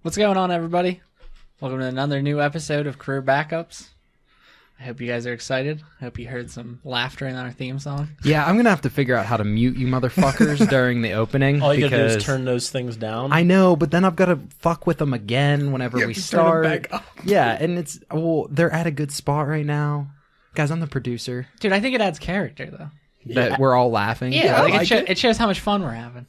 What's going on, everybody? Welcome to another new episode of Career Backups. I hope you guys are excited. I hope you heard some laughter in our theme song. Yeah, I'm going to have to figure out how to mute you motherfuckers during the opening. All you gotta do is turn those things down. I know, but then I've got to fuck with them again whenever we start. Turn them back up. Yeah, and it's, well, they're at a good spot right now. Guys, I'm the producer. Dude, I think it adds character, though. That we're all laughing. Yeah, like it shows how much fun we're having.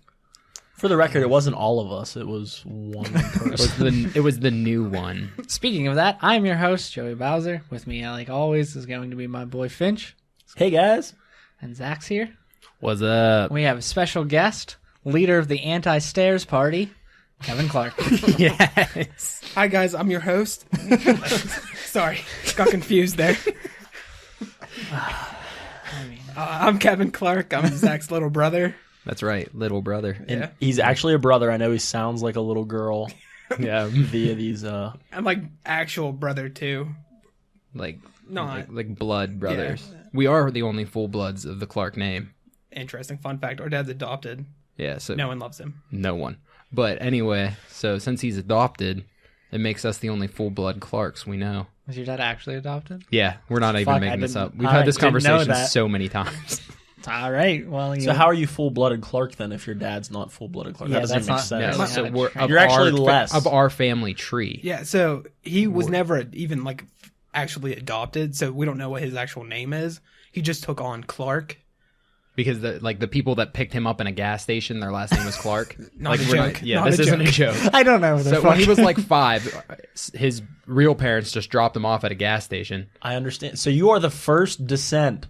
For the record, it wasn't all of us. It was one person. It was the new one. Speaking of that, I'm your host, Joey Bowser. With me, like always, is going to be my boy Finch. Hey, guys. And Zach's here. What's up? We have a special guest, leader of the anti-stairs party, Kevin Clark. Yes. Hi guys, I'm your host. Sorry, got confused there. I'm Kevin Clark. I'm Zach's little brother. That's right, little brother. And Yeah. he's actually a brother. I know he sounds like a little girl. Yeah. Via these. I'm like actual brother too. Like blood brothers. Yeah. We are the only full bloods of the Clark name. Interesting fun fact. Our dad's adopted. Yeah, so No one loves him. no one. But anyway, so since he's adopted, it makes us the only full blood Clarks we know. Was your dad actually adopted? Yeah, we're not even Fuck, making this up. We've I had this didn't know conversation that. so many times. All right. Well, So how are you full-blooded Clark then if your dad's not full-blooded Clark? Yeah, That doesn't that's make not- sense. Yeah, So that's we're true. of You're actually our, less. of our family tree. Yeah, so he was never even like actually adopted, so we don't know what his actual name is. He just took on Clark. Because the people that picked him up in a gas station, their last name was Clark. Not a we're joke. Yeah, Not this a isn't a joke. joke. I don't know. So when he was like 5, his real parents just dropped him off at a gas station. I understand. So you are the first descent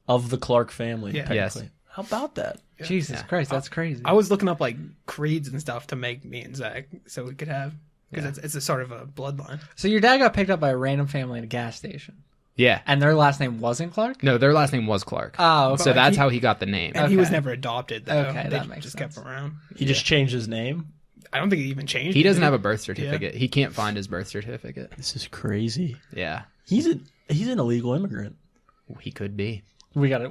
of the Clark family, Yeah. technically. Yes. How about that? Jesus Christ, that's crazy. I was looking up like creeds and stuff to make me and Zach so we could have, because it's a sort of a bloodline. So your dad got picked up by a random family at a gas station, Yeah. and their last name wasn't Clark? No, their last name was Clark. Oh, okay. So that's he- how he got the name. And he was Okay. never adopted though. Okay, They that makes just sense. kept him around. He just changed his name? I don't think he even changed. He it, doesn't did have a birth certificate. He can't find his birth certificate. This is crazy. Yeah. He's an illegal immigrant. He could be. We gotta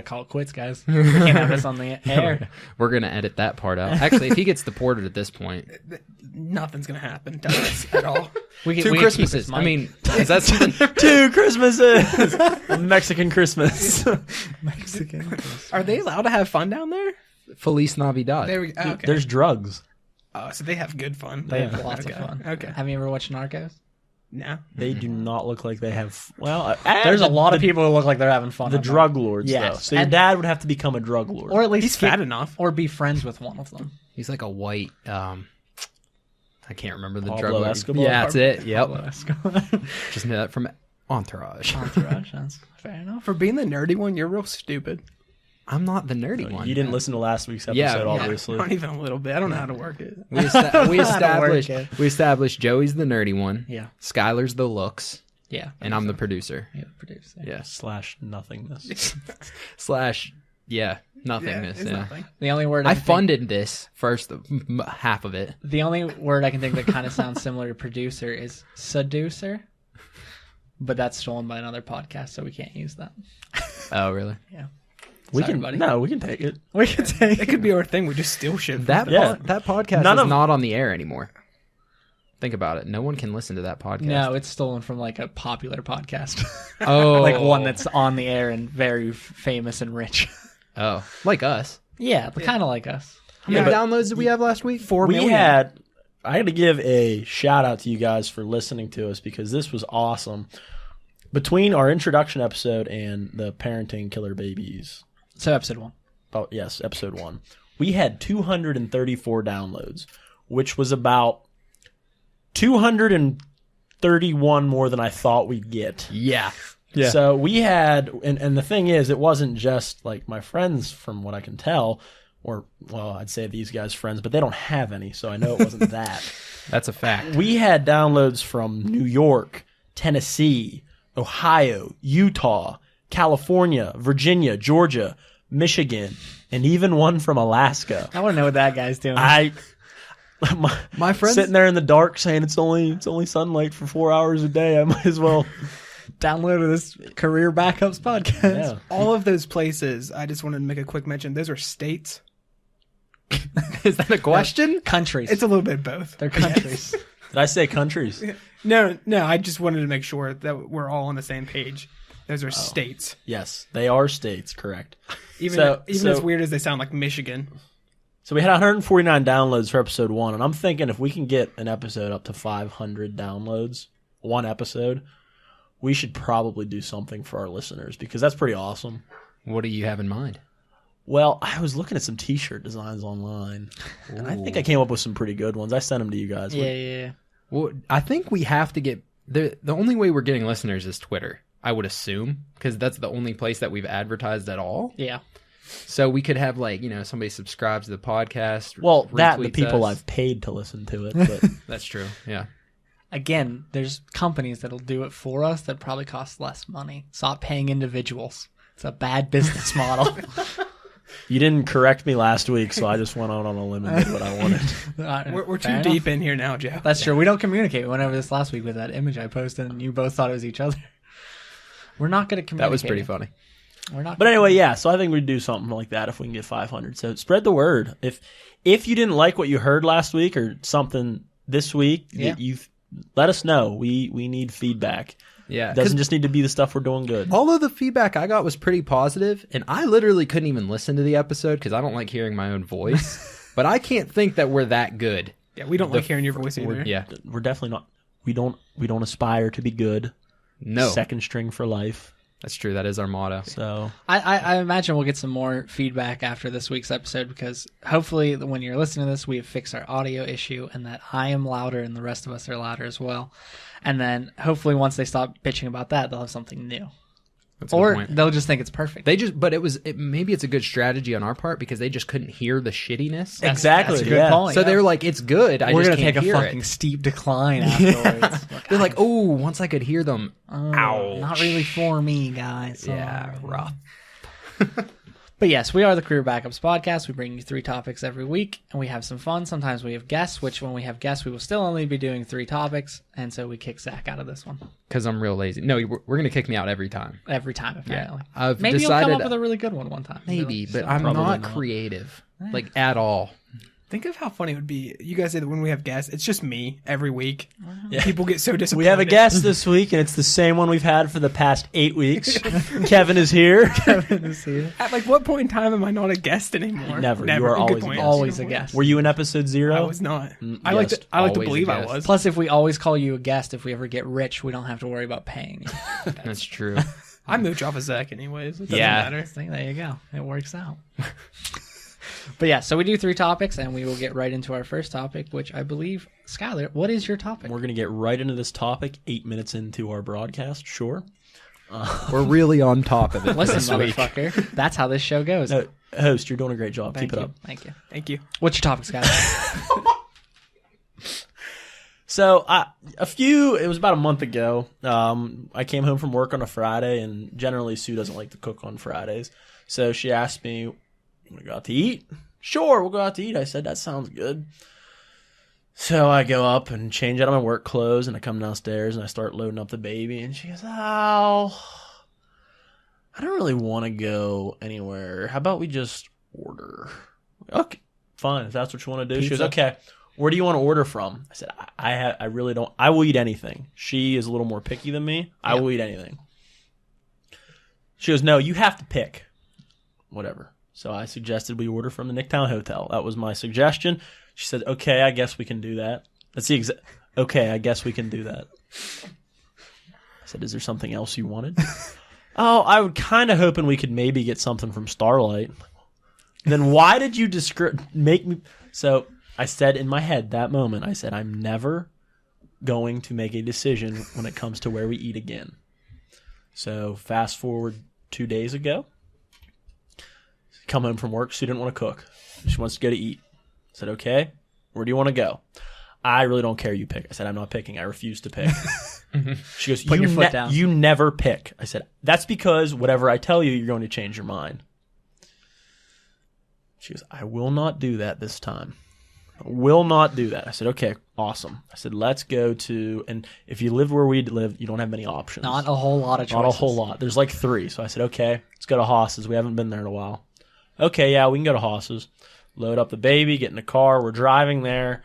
call it quits, guys. We can't have this on the air. We're going to edit that part out. Actually, if he gets deported at this point. Nothing's gonna happen to us at all. We can, 2 we can keep Christmases. his mic. I mean, is that something? 2 Christmases! A Mexican Christmas. Mexican. Are they allowed to have fun down there? Feliz Navidad. There we go. Okay. There's drugs. So they have good fun. They have lots of Okay. fun. Okay. Have you ever watched Narcos? No. They do not look like they have... Well, There's a lot of people who look like they're having fun. The on that. drug lords, Yes. though. So your And- dad would have to become a drug lord. or at least He's fat enough. or be friends with one of them. He's like a white, I can't remember the Pablo drug lord. Escobar? Yeah, that's it. Yep. Entourage. Just know that from Entourage. That's fair enough. For being the nerdy one, you're real stupid. I'm not the nerdy one. You didn't listen to last week's episode, Yeah, obviously. Not even a little bit. I don't know how to work it. We, we established Joey's the nerdy one. Yeah. Skylar's the looks. Yeah. And I'm the producer. Yeah, producer. Yeah. / nothingness. / nothingness. it's Yeah. nothing. The only word I can think- funded this first half of it. The only word I can think that kind of sounds similar to producer is seducer, but that's stolen by another podcast, so we can't use that. Oh, really? Yeah. We Sorry, can, buddy. no, we can take it. We can take It could be our thing. We just steal shit. That Yeah. that podcast None is of- not on the air anymore. Think about it. No one can listen to that podcast. No, it's stolen from like a popular podcast. Oh. Like one that's on the air and very famous and rich. Oh. Like us. Yeah, kind of like us. How many but- downloads did we have last week? 4 We million. I had to give a shout out to you guys for listening to us because this was awesome. Between our introduction episode and the parenting killer babies, So episode 1. oh yes, episode 1, we had 234 downloads, which was about 231 more than I thought we'd get. Yeah. Yeah. So we had, and the thing is, it wasn't just like my friends, from what I can tell, or, well, I'd say these guys' friends, but they don't have any, so I know it wasn't that. That's a fact. We had downloads from New York, Tennessee, Ohio, Utah, California, Virginia, Georgia, Michigan, and even one from Alaska. I want to know what that guy's doing. My friend sitting there in the dark saying it's only sunlight for 4 hours a day. I might as well download this Career Backups podcast. Yeah. All of those places, I just wanted to make a quick mention. Those are states. Is that a question? Countries. It's a little bit of both. They're countries. Did I say countries? No. I just wanted to make sure that we're all on the same page. Those are states. Yes, they are states, correct. Even So- as weird as they sound, like Michigan. So we had 149 downloads for episode 1, and I'm thinking if we can get an episode up to 500 downloads, one episode, we should probably do something for our listeners, because that's pretty awesome. What do you have in mind? Well, I was looking at some t-shirt designs online, and I think I came up with some pretty good ones. I sent them to you guys. Yeah. Well, I think we have to get the only way we're getting listeners is Twitter, I would assume, because that's the only place that we've advertised at all. Yeah. So we could have, like, somebody subscribes to the podcast. Well, the retweets people us. I've paid to listen to it. But That's true. Yeah. Again, there's companies that'll do it for us that probably cost less money. Stop paying individuals. It's a bad business model. you didn't correct me last week, so I just went out on a limb and did what I wanted. We're too Fair enough. deep in here now, Joe. That's true. We don't communicate. We went over this last week with that image I posted, and you both thought it was each other. We're not going to communicate. That was pretty funny. We're not. But anyway, yeah, so I think we'd do something like that if we can get 500. So spread the word. If you didn't like what you heard last week or something this week, Yeah. you've let us know. We need feedback. Yeah. It doesn't just need to be the stuff we're doing good. All of the feedback I got was pretty positive, and I literally couldn't even listen to the episode because I don't like hearing my own voice. But I can't think that we're that good. Yeah, we don't like hearing your voice either. Yeah. We're definitely not. We don't aspire to be good. No. Second string for life. That's true. That is our motto. So I imagine we'll get some more feedback after this week's episode, because hopefully when you're listening to this, we have fixed our audio issue and that I am louder and the rest of us are louder as well. And then hopefully once they stop bitching about that, they'll have something new. That's a good Or point. they'll just think it's perfect. Maybe it's a good strategy on our part because they just couldn't hear the shittiness. exactly. That's a good yeah. point. So they were like, it's good. We're just gonna can't take a hear fucking it. steep decline afterwards. They're like, oh, once I could hear them. Ouch. Not really for me, guys. Yeah, Sorry. rough. But yes, we are the Career Backups Podcast. We bring you 3 topics every week, and we have some fun. Sometimes we have guests, which when we have guests, we will still only be doing 3 topics, and so we kick Zach out of this one. Because I'm real lazy. No, we're going to kick me out every time. Every time, apparently. I've Maybe decided, you'll come up with a really good one time. maybe, but So- I'm Probably not not. creative, like, at all. Think of how funny it would be. You guys say that when we have guests, it's just me every week. Yeah. People get so disappointed. We have a guest this week, and it's the same one we've had for the past 8 weeks. Kevin is here. At like what point in time am I not a guest anymore? Never. You are Good always a point. guest. Always a guest. Were you in episode 0? I was not. Mm, I like yes, to. I like to always a believe I guest. was. Plus, if we always call you a guest, if we ever get rich, we don't have to worry about paying you. That's true. I mooch off a Zach anyways. It doesn't Yeah. matter. So there you go. It works out. But yeah, so we do 3 topics, and we will get right into our first topic, which I believe, Skylar, what is your topic? We're going to get right into this topic 8 minutes into our broadcast. Sure. We're really on top of it Listen, this week. motherfucker. That's how this show goes. No, host, you're doing a great job. Thank Keep it you. up. Thank you. Thank you. What's your topic, Skylar? So it was about a month ago. I came home from work on a Friday, and generally Sue doesn't like to cook on Fridays. So she asked me, "You want to go out to eat?" Sure, we'll go out to eat. I said, that sounds good. So I go up and change out of my work clothes, and I come downstairs and I start loading up the baby, and she goes, "Oh, I don't really want to go anywhere. How about we just order?" Okay, fine. If that's what you want to do. She goes, Pizza? "Okay. Where do you want to order from?" I said, I really don't. I will eat anything. She is a little more picky than me. I will eat anything. She goes, "No, you have to pick." Whatever. So I suggested we order from the Nicktown Hotel. That was my suggestion. She said, "Okay, I guess we can do that." That's the exact. "Okay, I guess we can do that." I said, "Is there something else you wanted?" "Oh, I would kind of hoping we could maybe get something from Starlight." "Then why did you make me?" So I said in my head that moment, I said, "I'm never going to make a decision when it comes to where we eat again." So fast forward 2 days ago, come home from work. She didn't want to cook. She wants to go to eat. I said, okay, where do you want to go? I really don't care. You pick. I said, I'm not picking. I refuse to pick. She goes, Put your foot down. You never pick. I said, that's because whatever I tell you, you're going to change your mind. She goes, I will not do that this time. I will not do that. I said, okay, awesome. I said, let's go to, and if you lived where we lived, you don't have many options. Not a whole lot of choices. Not a whole lot. There's like 3. So I said, okay, let's go to Haas's. We haven't been there in a while. Okay, yeah, we can go to Haas's. Load up the baby, get in the car. We're driving there.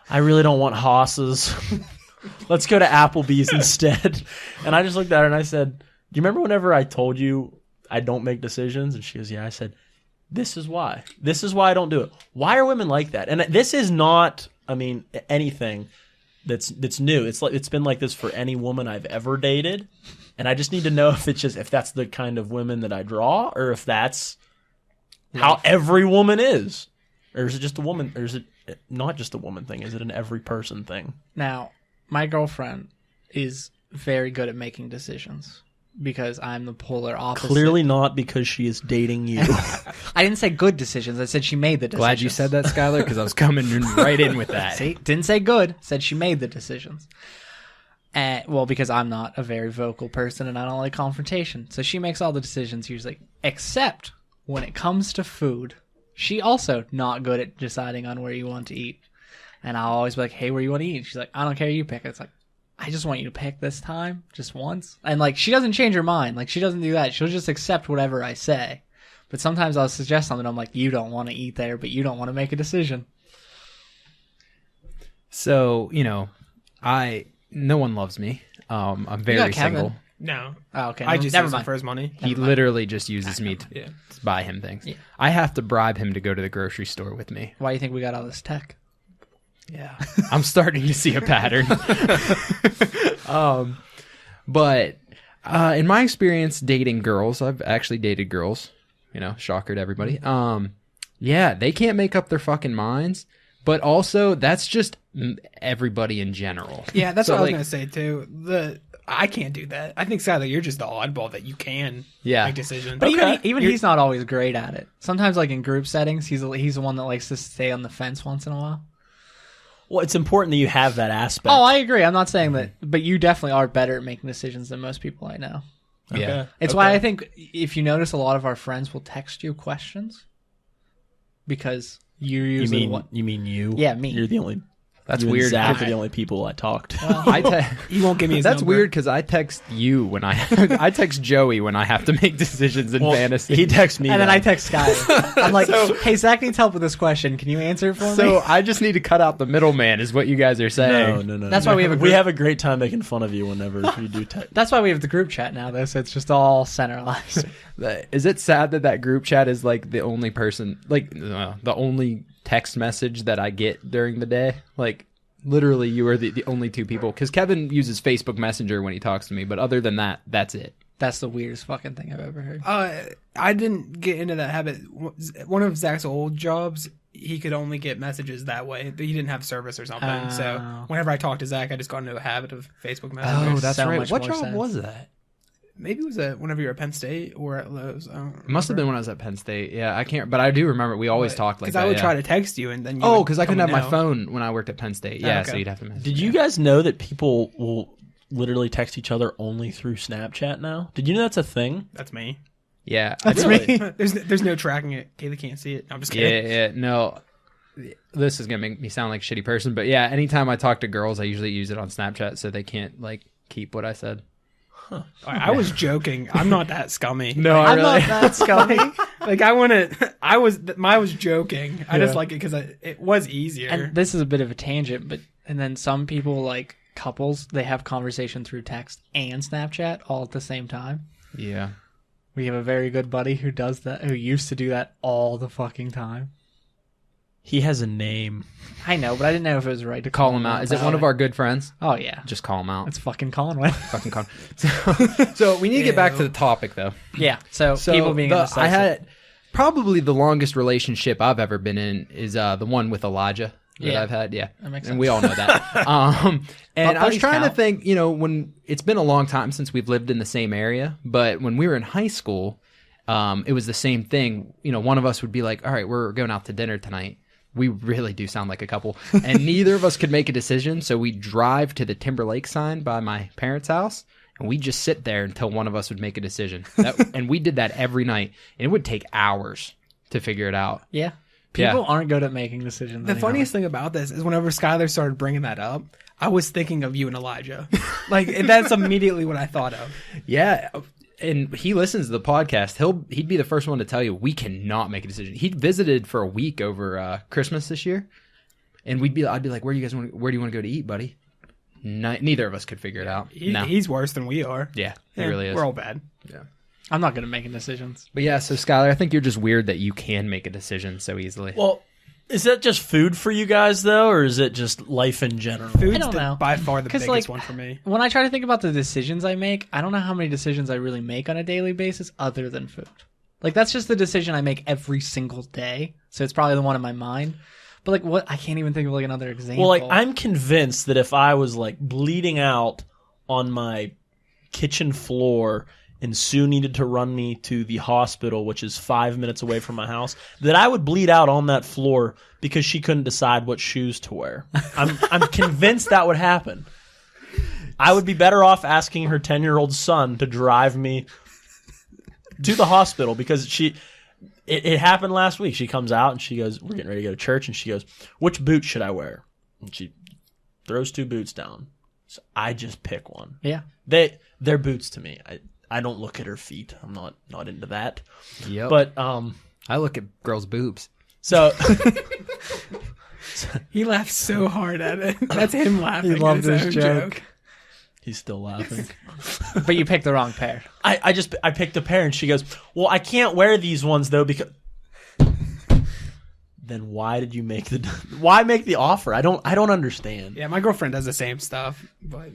I really don't want Haas's. Let's go to Applebee's instead. And I just looked at her and I said, do you remember whenever I told you I don't make decisions? And she goes, yeah. I said, this is why. This is why I don't do it. Why are women like that? And this is not, anything that's new. It's been like this for any woman I've ever dated. And I just need to know if that's the kind of women that I draw, or if that's how every woman is. Or is it just a woman, or is it not just a woman thing? Is it an every person thing? Now, my girlfriend is very good at making decisions because I'm the polar opposite. Clearly not because she is dating you. I didn't say good decisions. I said she made the decisions. Glad you said that, Skylar, because I was coming right in with that. See, didn't say good. Said she made the decisions. Well, because I'm not a very vocal person and I don't like confrontation. So she makes all the decisions usually, except when it comes to food. She also not good at deciding on where you want to eat. And I'll always be like, hey, where you want to eat? She's like, I don't care, you pick. It's like, I just want you to pick this time, just once. And like, she doesn't change her mind. Like, she doesn't do that. She'll just accept whatever I say. But sometimes I'll suggest something. I'm like, you don't want to eat there, but you don't want to make a decision. So, no one loves me. I'm very single. No. Oh, okay. I just never use him mind. for his money. He literally just uses me to Yeah. buy him things. Yeah. I have to bribe him to go to the grocery store with me. Why do you think we got all this tech? Yeah. I'm starting to see a pattern. But in my experience dating girls, I've actually dated girls, shocker to everybody. Yeah, they can't make up their fucking minds. But also, that's just everybody in general. Yeah, that's what I was going to say, too. I can't do that. I think, Skylar, you're just the oddball that you can make decisions. But even he's not always great at it. Sometimes, like in group settings, he's the one that likes to stay on the fence once in a while. Well, it's important that you have that aspect. Oh, I agree. I'm not saying that, but you definitely are better at making decisions than most people I know. Okay. Yeah. It's why I think if you notice, a lot of our friends will text you questions because you usually You mean you? Yeah, me. You're the only. That's you and weird. Zach are the only people I talked to. He won't give me his That's number. weird because I text you when I text Joey when I have to make decisions in fantasy. He texts me, and then I text Skylar. I'm like, hey, Zach needs help with this question. Can you answer it for me? So I just need to cut out the middleman, is what you guys are saying. No. That's why we have a we group. have a great time making fun of you whenever you do text. That's why we have the group chat now, though. So it's just all centralized. Is it sad that group chat is like the only person, like the only text message that I get during the day? Like, literally, you are the only two people. Because Kevin uses Facebook Messenger when he talks to me, but other than that, that's it. That's the weirdest fucking thing I've ever heard. I didn't get into that habit. One of Zach's old jobs, he could only get messages that way. He didn't have service or something. So whenever I talked to Zach, I just got into a habit of Facebook Messenger. Oh, that's so right. much What more job sense. was that? Maybe it was whenever you were at Penn State or at Lowe's. It must have been when I was at Penn State. Yeah, I can't, but I do remember we always talked like that. Because I would yeah. try to text you and then you because I couldn't have my phone when I worked at Penn State. Yeah, okay. so you'd have to message. Did you guys know that people will literally text each other only through Snapchat now? Did you know that's a thing? That's me. Yeah, That's Really? me. There's no tracking it. Kayla can't see it. I'm just kidding. Yeah, no. This is gonna make me sound like a shitty person, but yeah, anytime I talk to girls, I usually use it on Snapchat so they can't keep what I said. I was joking. I'm not that scummy. No, I'm not that scummy. I was joking. I just like it because it was easier. And this is a bit of a tangent, and then some people, like couples, they have conversation through text and Snapchat all at the same time. Yeah. We have a very good buddy who does that, who used to do that all the fucking time. He has a name. I know, but I didn't know if it was right to Call him out. Is it one of our good friends? Oh, yeah. Just call him out. It's fucking Conway. Fucking call. So we need to get back to the topic, though. Yeah, so people being indecisive. I had probably the longest relationship I've ever been in is the one with Elijah. that Yeah. I've had. Yeah, That makes and sense. we all know that. And I was buddies trying to count. think, when it's been a long time since we've lived in the same area, but when we were in high school, it was the same thing. One of us would be like, all right, we're going out to dinner tonight. We really do sound like a couple. And neither of us could make a decision. So we drive to the Timberlake sign by my parents' house. And we just sit there until one of us would make a decision. And we did that every night. And it would take hours to figure it out. Yeah. People aren't good at making decisions. The funniest thing about this is whenever Skylar started bringing that up, I was thinking of you and Elijah. That's immediately what I thought of. Yeah. And he listens to the podcast. He'd be the first one to tell you we cannot make a decision. He visited for a week over Christmas this year. And I'd be like, where do you want to go to eat, buddy? Neither of us could figure it out. He's worse than we are. Yeah, he really is. We're all bad. Yeah. I'm not good at making decisions. But yeah, so Skylar, I think you're just weird that you can make a decision so easily. Well, is that just food for you guys though, or is it just life in general? Food's I don't know. by far the 'Cause, biggest like, one for me. When I try to think about the decisions I make, I don't know how many decisions I really make on a daily basis other than food. That's just the decision I make every single day. So it's probably the one in my mind. But what? I can't even think of another example. Well, I'm convinced that if I was bleeding out on my kitchen floor and Sue needed to run me to the hospital, which is 5 minutes away from my house, that I would bleed out on that floor because she couldn't decide what shoes to wear. I'm convinced that would happen. I would be better off asking her 10-year-old son to drive me to the hospital because it happened last week. She comes out and she goes, we're getting ready to go to church, and she goes, which boot should I wear? And she throws 2 boots down. So I just pick one. yeah. They're boots to me. I don't look at her feet. I'm not into that. Yep. But I look at girls' boobs. so He laughed so hard at it. That's him laughing. He loved at his his own joke. he's still laughing. But you picked the wrong pair. I picked a pair, and she goes, well, I can't wear these ones though because. Then why did you make the offer? I don't understand. Yeah, my girlfriend does the same stuff, but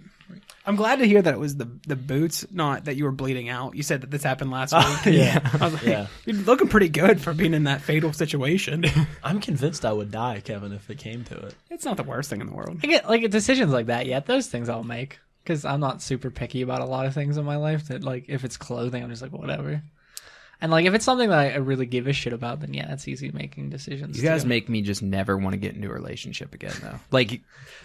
I'm glad to hear that it was the boots, not that you were bleeding out. You said that this happened last week. Yeah. I was like, Yeah. you're looking pretty good for being in that fatal situation. I'm convinced I would die, Kevin, if it came to it. It's not the worst thing in the world. I get decisions like that. Yeah, those things I'll make because I'm not super picky about a lot of things in my life. That if it's clothing, I'm just whatever. And if it's something that I really give a shit about, then yeah, it's easy making decisions. You guys too. make me just never want to get into a relationship again, though.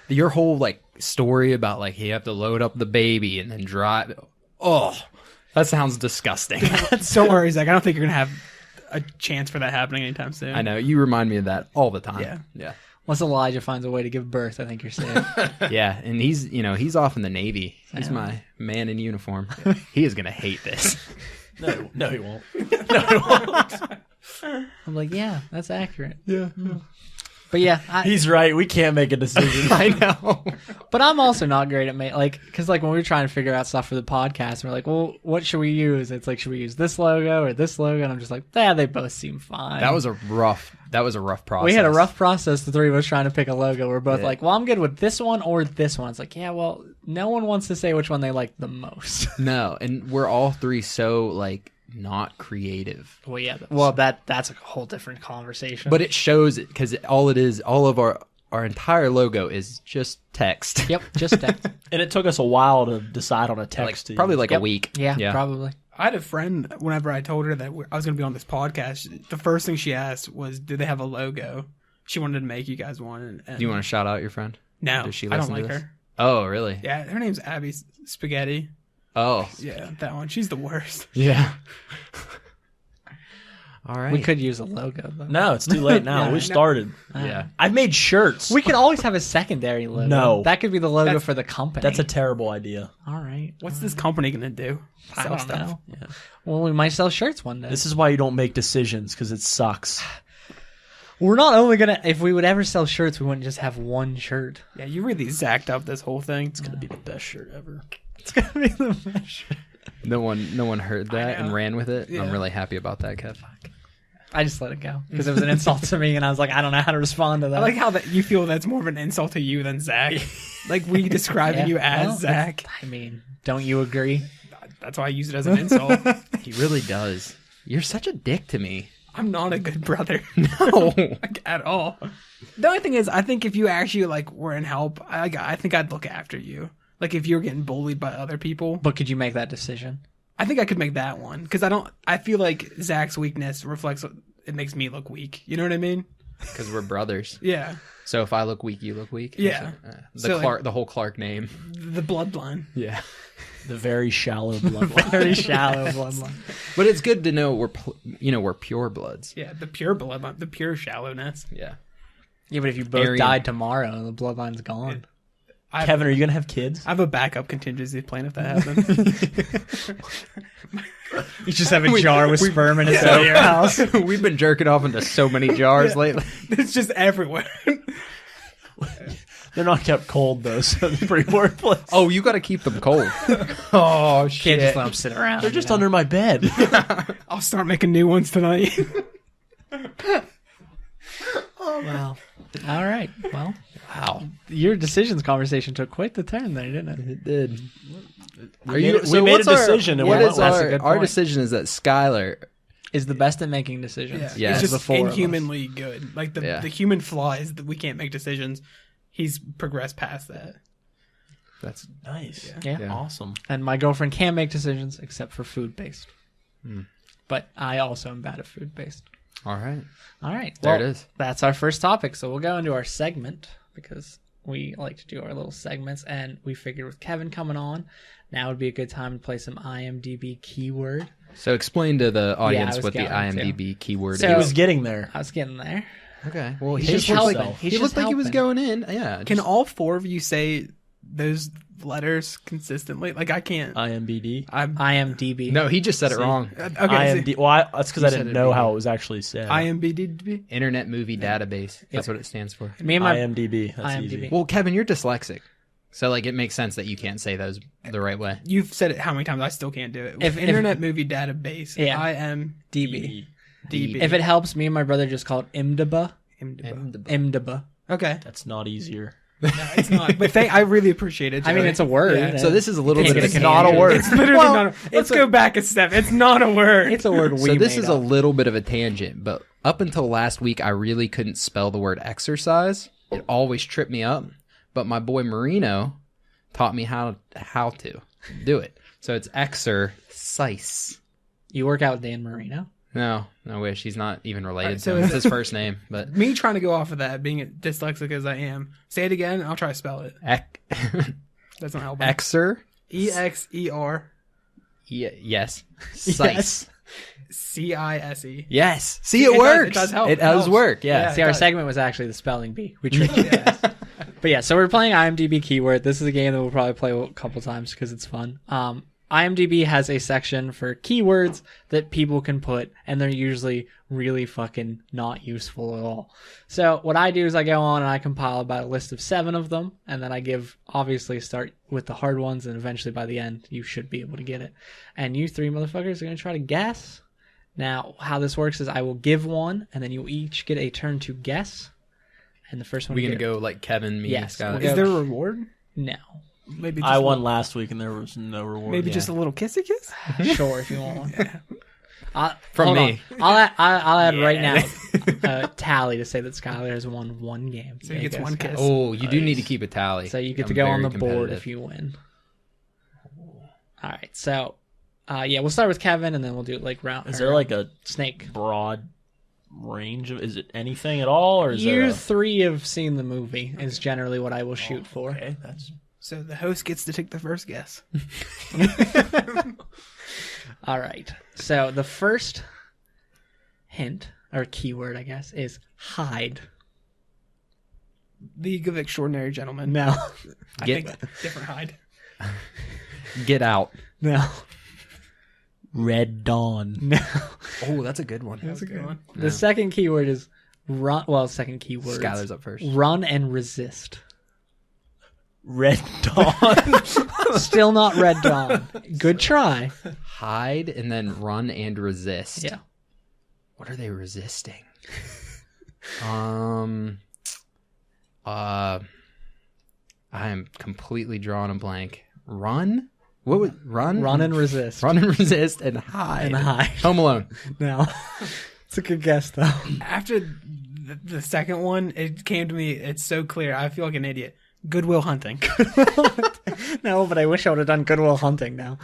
Your whole story about you have to load up the baby and then drive. Oh, that sounds disgusting. Don't worry, Zach. I don't think you're gonna have a chance for that happening anytime soon. I know you remind me of that all the time. Yeah. Yeah. Once Elijah finds a way to give birth, I think you're safe. Yeah, and he's off in the Navy. He's my man in uniform. He is gonna hate this. No, he won't. I'm yeah, that's accurate. Yeah. But yeah, He's right. We can't make a decision. I know. but I'm also not great at because when we were trying to figure out stuff for the podcast, we're well, what should we use? It's should we use this logo or this logo? And I'm just they both seem fine. That was a rough process. We had a rough process, the three of us trying to pick a logo. We're both Yeah. well, I'm good with this one or this one. It's yeah, well, no one wants to say which one they like the most. No, and we're all three so not creative. Well, yeah. Well, that's a whole different conversation. But it shows it because all of our entire logo is just text. Yep, just text. And it took us a while to decide on a text. to Probably use. a week. Yeah, probably. I had a friend, whenever I told her that I was going to be on this podcast, the first thing she asked was, do they have a logo? She wanted to make you guys one. And Do you want to shout out your friend? No, Does she I don't listen to like this? her. Oh, really? Yeah, her name's Abby Spaghetti. Oh, Yeah, that one. She's the worst. yeah. All right. We could use a logo, though. No, it's too late now. Yeah. We started. Yeah. I've made shirts. We could always have a secondary logo. No. That could be the logo That's- for the company. That's a terrible idea. All right. What's this company going to do? I Sell don't know. Yeah. Well, we might sell shirts one day. This is why you don't make decisions, because it sucks. We're not only going to... If we would ever sell shirts, we wouldn't just have one shirt. Yeah, you really zacked up this whole thing. It's gonna be the best shirt ever. It's going to be the best shirt. No one heard that and ran with it. Yeah. I'm really happy about that, Kev. I just let it go because it was an insult to me, and I was I don't know how to respond to that. I like how that you feel that's more of an insult to you than Zach. We describing Yeah, you as well, Zach. I mean, don't you agree? That's why I use it as an insult. He really does. You're such a dick to me. I'm not a good brother. No. Like, at all. The only thing is, I think if you actually like were in help, I think I'd look after you. Like if you're getting bullied by other people, But could you make that decision? I think I could make that one because I feel like Zach's weakness reflects. It makes me look weak. You know what I mean? Because we're brothers. Yeah. So if I look weak, you look weak. Yeah. The whole Clark name. The bloodline. Yeah. The very shallow bloodline. Very shallow bloodline. But it's good to know we're pure bloods. Yeah, the pure bloodline, the pure shallowness. Yeah. Yeah, but if you both Aryan. died tomorrow, the bloodline's gone. Kevin, are you gonna have kids? I have a backup contingency plan if that happens. You just have a jar with sperm in it at your house. We've been jerking off into so many jars lately. It's just everywhere. They're not kept cold though, so they're pretty worthless. Oh, you got to keep them cold. Oh Can't shit! just let them sit around. They're just under my bed. I'll start making new ones tonight. Wow. All right. Well, Wow, your decisions conversation took quite the turn there, didn't it? it did. We made a decision and What we is went with it. That's a our good our point. decision is that Skylar. Is the best at making decisions. Yeah. It's It's just the four of us. inhumanly good. Like the human flaw is that we can't make decisions. He's progressed past that. That's Nice. Yeah. Yeah. Awesome. And my girlfriend can make decisions except for food based. But I also am bad at food based. all right. All right. There well, it is. That's our first topic. So we'll go into our segment because we like to do our little segments. And we figured with Kevin coming on, now would be a good time to play some IMDb keyword. So explain to the audience was what the going to. IMDb keyword So- He is. was getting there. I was getting there. Okay. Well, He's he just just looked helping. like, He's he just looked like he was helping. going in. Yeah. Can just- all four of you say those letters consistently? Like I can't. IMDb. I'm IMDb. No, he just said it wrong. okay. IMDb. Well, that's because I said didn't it know how BD. it was actually said. IMDb. Internet Movie Database. That's what it stands for. Me and my IMDb. That's IMDb. easy. Well, Kevin, you're dyslexic, so like it makes sense that you can't say those the right way. You've said it how many times? I still can't do it. If- Internet Movie Database. Yeah. IMDb. DB. If it helps, me and my brother just call it IMDb. IMDb. Okay. That's not easier. No, it's not. But I really appreciate it. I mean, Joey. it's a word. Yeah. So this is a little Can't bit get of a a not a tangent. word. It's literally not. Let's go back a step. It's not a word. It's a word we So this made is a up. little bit of a tangent, but up until last week, I really couldn't spell the word exercise. It always tripped me up. But my boy Marino taught me how to do it. So it's exercise. You work out with Dan Marino. No, I wish he's not even related Alright, to so him. is It's his first name, but Me trying to go off of that, being dyslexic as I am. Say it again. I'll try to spell it. That's not helping. Exer. EXER Yes. Sice. CISE. Yes. See, It it does- works. it does help. It It does helps. work. Yeah. Yeah. See, our does. segment was actually the spelling bee. We tricked you guys. But yeah, so we're playing IMDb keyword. This is a game that we'll probably play a couple times because it's fun. IMDb has a section for keywords that people can put, and they're usually really fucking not useful at all. So what I do is I go on and I compile about a list of 7 of them, and then I obviously start with the hard ones, and eventually by the end, you should be able to get it. And you 3 motherfuckers are going to try to guess. Now, how this works is I will give one, and then you each get a turn to guess. And the first one We to gonna get it- go like Kevin, me, Yes, Scott. we'll Is there a reward? No. Maybe I won last week and there was no reward. Maybe Yeah. just a little kissy kiss. Sure, if you want one. From Hold me. on. I'll add right now a tally to say that Skylar has won 1 game. So he gets There you 1 go, kiss. Scott. Oh, you do need to keep a tally. So you get I'm to go on very the board competitive. if you win. All right. So, yeah, we'll start with Kevin, and then we'll do like round. Is there like a snake? broad range of? Is it anything at all, or is You there? 3 have seen the movie. Is generally what I will shoot for. Okay, that's So the host gets to take the first guess. All right. So the first hint or keyword, I guess, is hide. League of Extraordinary Gentlemen. No. I Get- think different hide. Get out. No. Red Dawn. No. Oh, that's a good one. That's a good one. The second keyword is run. Well, second keyword. Skylar's up first. Run and resist. Red Dawn. Still not Red Dawn. Good try. Hide and then run and resist. Yeah. What are they resisting? I am completely drawing a blank. Run? What was run? Run and resist. Run and resist and hide. And hide. Home Alone. No. It's a good guess, though. After the second one, it came to me. It's so clear. I feel like an idiot. Goodwill Hunting. No, but I wish I would have done Goodwill Hunting now.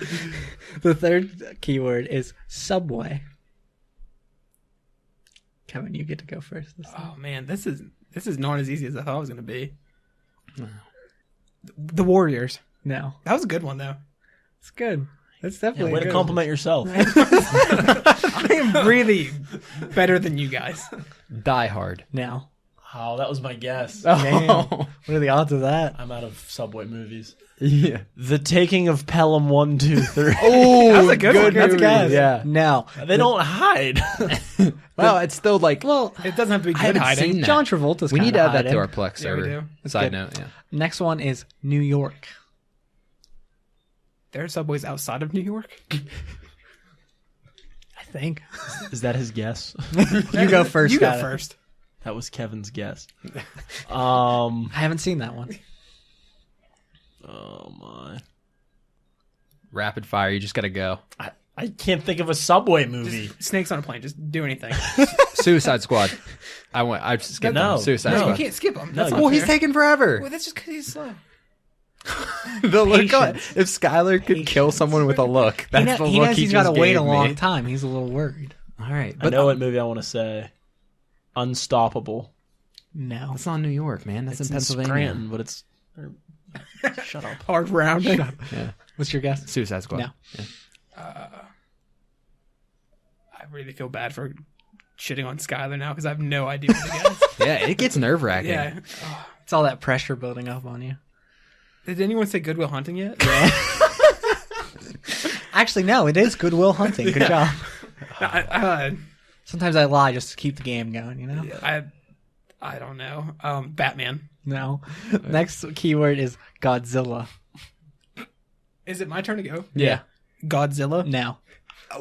The third keyword is Subway. Kevin, you get to go first this time. Oh man, this is not as easy as I thought it was going to be. The Warriors. No. That was a good one though. It's good. That's Yeah, definitely way good. to compliment yourself. I am really better than you guys. Die Hard. Now. Oh, that was my guess. Damn. What are the odds of that? I'm out of Subway movies. Yeah. The Taking of Pelham 1, 2, 3. Oh, That's a good one. That's a movie. guess. Yeah. No. They don't hide. Well, it's still like. Well, It doesn't have to be I good haven't hiding. seen that. John Travolta's We need to kinda add that to hiding. our Plex Yeah, we server. do. Side note, yeah. Next one is New York. There are subways outside of New York. I think. Is that his guess? You go first. You go Skylar. first. That was Kevin's guess. I haven't seen that one. Oh my. Rapid fire. You just got to go. I can't think of a Subway movie. Snakes on a plane. Just do anything. Suicide Squad. I skipped No. them. Suicide No. You Squad. can't skip them. No, That's you- not Well, he's fair. taking forever. Well, that's just because he's slow. The look on, Patience. if Skylar could kill someone with a look, that's the he look knows he he's just got to wait gave a long me. time. He's a little worried. All right, I but know what movie I want to say. Unstoppable. No. that's not New York, man. That's It's in Pennsylvania. Scranton, but it's... Shut up. Hard round. Yeah, What's your guess? Suicide Squad. No. Yeah. I really feel bad for shitting on Skylar now because I have no idea what to guess. Yeah, it gets nerve wracking. Yeah. It's all that pressure building up on you. Did anyone say Goodwill Hunting yet? Actually, no. It is Goodwill Hunting. Good job. Sometimes I lie just to keep the game going, you know? I don't know. Batman. No. Next keyword is Godzilla. Is it my turn to go? Yeah. Godzilla. No.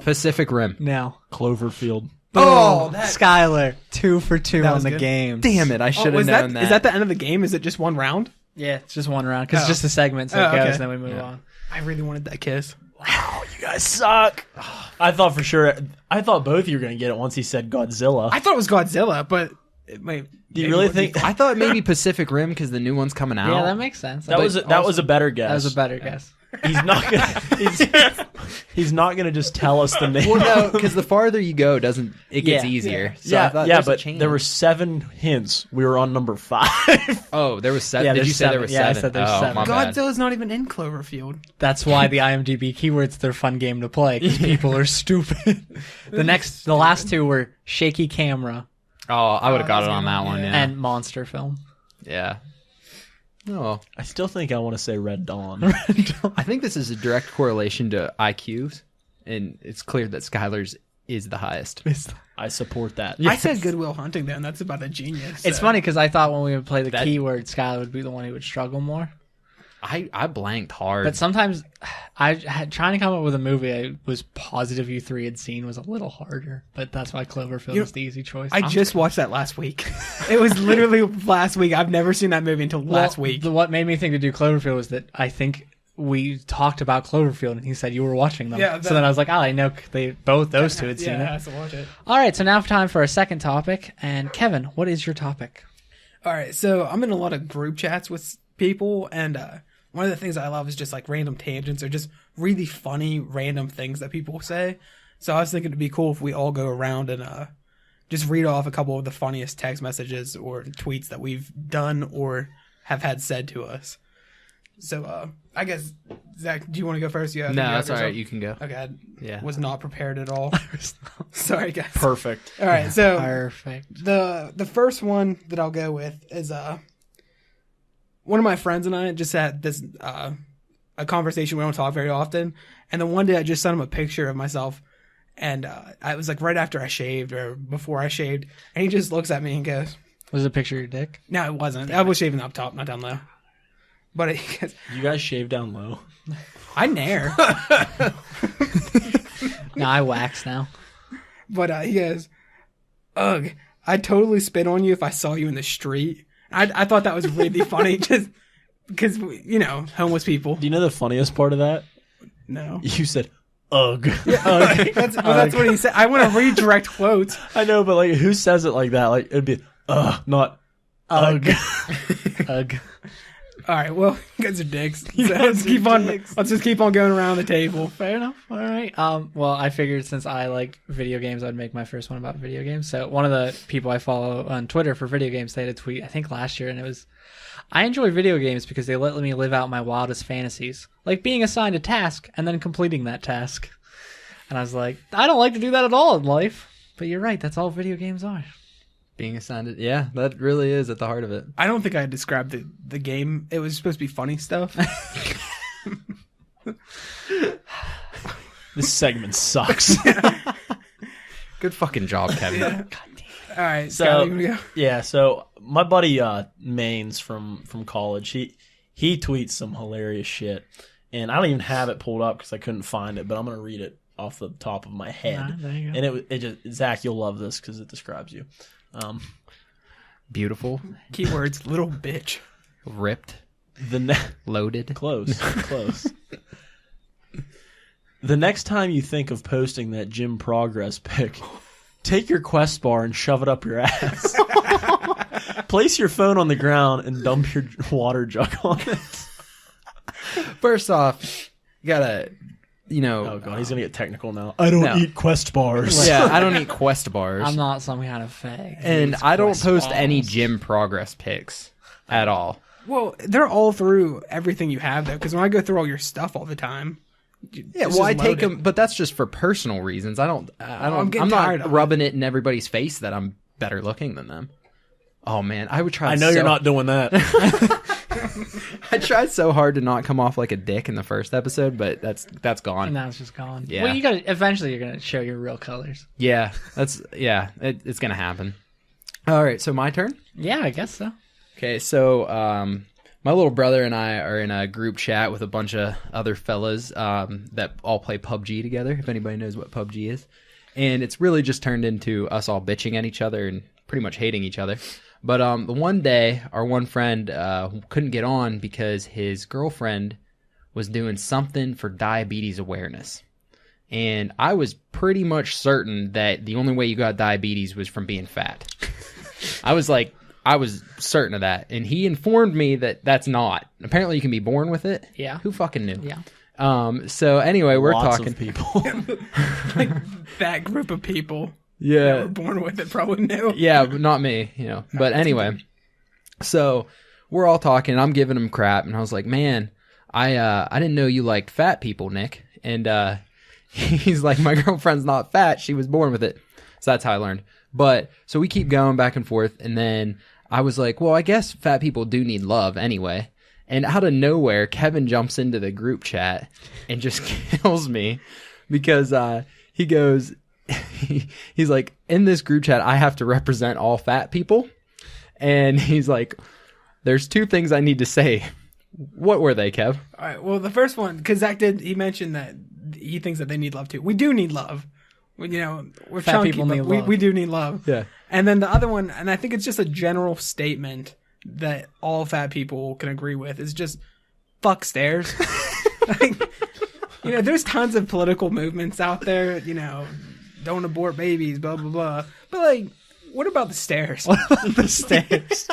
Pacific Rim. No. Cloverfield. Oh, Skylar, 2 for 2 That on was the good. game. Damn it! I should have was known that. Is that the end of the game? Is it just one round? Yeah, it's just one round because Oh. it's just a segment, so it Oh, goes, okay. and then we move on. I really wanted that kiss. Wow, you guys suck. I thought for sure... I thought both of you were going to get it once he said Godzilla. I thought it was Godzilla, but it might. Do you really think... I thought maybe Pacific Rim because the new one's coming out. Yeah, that makes sense. That was a better guess. That was a better guess. He's not gonna. He's not gonna just tell us the name. Well, no, because the farther you go, it gets Yeah. easier. So I yeah, thought yeah, there's a but chance. there were 7 hints. We were on number 5. Oh, there was 7. Yeah, Did there's you say there 7. was Yeah, I 7? said there's oh, 7. My bad. Godzilla's not even in Cloverfield. That's why the IMDb keywords they're a fun game to play because people are stupid. The last 2 were shaky camera Oh, I would have got that's it on good. that one. Yeah. Yeah. and monster film. Yeah. Oh, I still think I want to say Red Dawn. I think this is a direct correlation to IQs, and it's clear that Skylar's is the highest. I support that. I said Goodwill Hunting, then that's about a genius. It's so. funny because I thought when we would play the That- keyword, Skylar would be the one who would struggle more. I blanked hard. But sometimes I had trying to come up with a movie I was positive you 3 had seen was a little harder. But that's why Cloverfield You- is the easy choice. I just watched that last week. It was literally last week. I've never seen that movie until last week. What made me think to do Cloverfield was that I think we talked about Cloverfield and he said you were watching them. Yeah, so then I was like, I know those two had Yeah, seen I it. have to watch it. All right, so now time for our second topic. And Kevin, what is your topic? All right, so I'm in a lot of group chats with people, and one of the things I love is just like random tangents or just really funny random things that people say. So I was thinking it'd be cool if we all go around and just read off a couple of the funniest text messages or tweets that we've done or have had said to us. So I guess, Zach, do you want to go first? no, that's all right. You can go. Okay, I Yeah. was not prepared at all. Sorry, guys. Perfect. All right, so Perfect. the first one that I'll go with is one of my friends and I just had this a conversation we don't talk very often, and then one day I just sent him a picture of myself, and I was like right after I shaved or before I shaved, and he just looks at me and goes, Was it a picture of your dick? "No, it wasn't. I was shaving up top, not down low." But he goes, You guys shave down low. "I nair." No, I wax now. But he goes, "Ugh, I'd totally spit on you if I saw you in the street." I thought that was really funny, just because homeless people. Do you know the funniest part of that? No. You said, Ugh. That's what he said. I want to read direct quotes. I know, but like, who says it like that? Like, it'd be not ugh. Ugh. All right, well, you guys are dicks. So let's just keep on going around the table. Fair enough. All right. Well, I figured since I like video games, I'd make my first one about video games. So one of the people I follow on Twitter for video games, they had a tweet, I think last year, and it was, I enjoy video games because they let me live out my wildest fantasies, like being assigned a task and then completing that task. And I was like, I don't like to do that at all in life. But you're right. That's all video games are. Being assigned, yeah, that really is at the heart of it. I don't think I described the game. It was supposed to be funny stuff. This segment sucks. Good fucking job, Kevin. Yeah. All right, So Scott, you wanna go? yeah, so my buddy Maines from college, he tweets some hilarious shit, and I don't even have it pulled up because I couldn't find it, but I'm gonna read it off the top of my head. Ah, there you go. And it just, Zach, you'll love this because it describes you. Beautiful, Keywords, little bitch. ripped, loaded. Close. The next time you think of posting that gym progress pic, take your Quest bar and shove it up your ass. Place your phone on the ground and dump your water jug on it. First off, you gotta, Oh god, he's gonna get technical now. I don't eat Quest bars. Yeah, I don't eat Quest bars. I'm not some kind of fag. And I don't Quest post balls. any gym progress pics at all. Well, they're all through everything you have, though, because when I go through all your stuff all the time. Yeah, well, I take them, but that's just for personal reasons. I'm getting tired not of it. rubbing it in everybody's face that I'm better looking than them. Oh man, I would try. I know you're not doing that. I tried so hard to not come off like a dick in the first episode, but that's And gone. now it's just gone. Yeah. Well, you gotta eventually you're gonna show your real colors. Yeah, it's gonna happen. All right, so my turn. Yeah, I guess so. Okay, so my little brother and I are in a group chat with a bunch of other fellas that all play PUBG together, if anybody knows what PUBG is. And it's really just turned into us all bitching at each other and pretty much hating each other. But the one day, our one friend couldn't get on because his girlfriend was doing something for diabetes awareness. And I was pretty much certain that the only way you got diabetes was from being fat. I was certain of that. And he informed me that that's not. Apparently you can be born with it. Yeah. Who fucking knew? Yeah. So anyway, we're Lots talking. of people. That group of people that Yeah. were born with it probably knew. Yeah, but not me, But anyway, so we're all talking. And I'm giving him crap. And I was like, man, I didn't know you liked fat people, Nick. And he's like, my girlfriend's not fat. She was born with it. So that's how I learned. But so we keep going back and forth. And then I was like, well, I guess fat people do need love anyway. And out of nowhere, Kevin jumps into the group chat and just kills me because he goes, he's like, in this group chat, I have to represent all fat people. And he's like, there's two things I need to say. What were they, Kev? All right, well, the first one, because Zach he mentioned that he thinks that they need love too. We do need love. We're Fat chunky, people but need love. we do need love. Yeah. And then the other one, and I think it's just a general statement that all fat people can agree with, is just fuck stairs. Like, there's tons of political movements out there, don't abort babies, blah, blah, blah. But, like, what about the stairs? The stairs.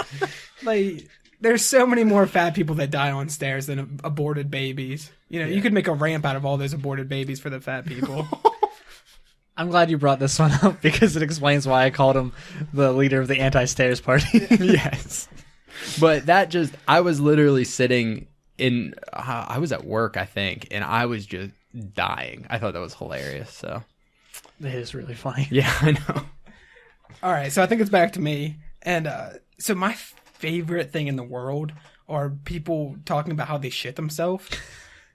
Like, there's so many more fat people that die on stairs than aborted babies. You could make a ramp out of all those aborted babies for the fat people. I'm glad you brought this one up because it explains why I called him the leader of the anti-stairs party. Yes. But I was literally sitting I was at work, I think, and I was just dying. I thought that was hilarious. So, It is really funny. yeah, I know. All right, so I think it's back to me. And so my favorite thing in the world are people talking about how they shit themselves.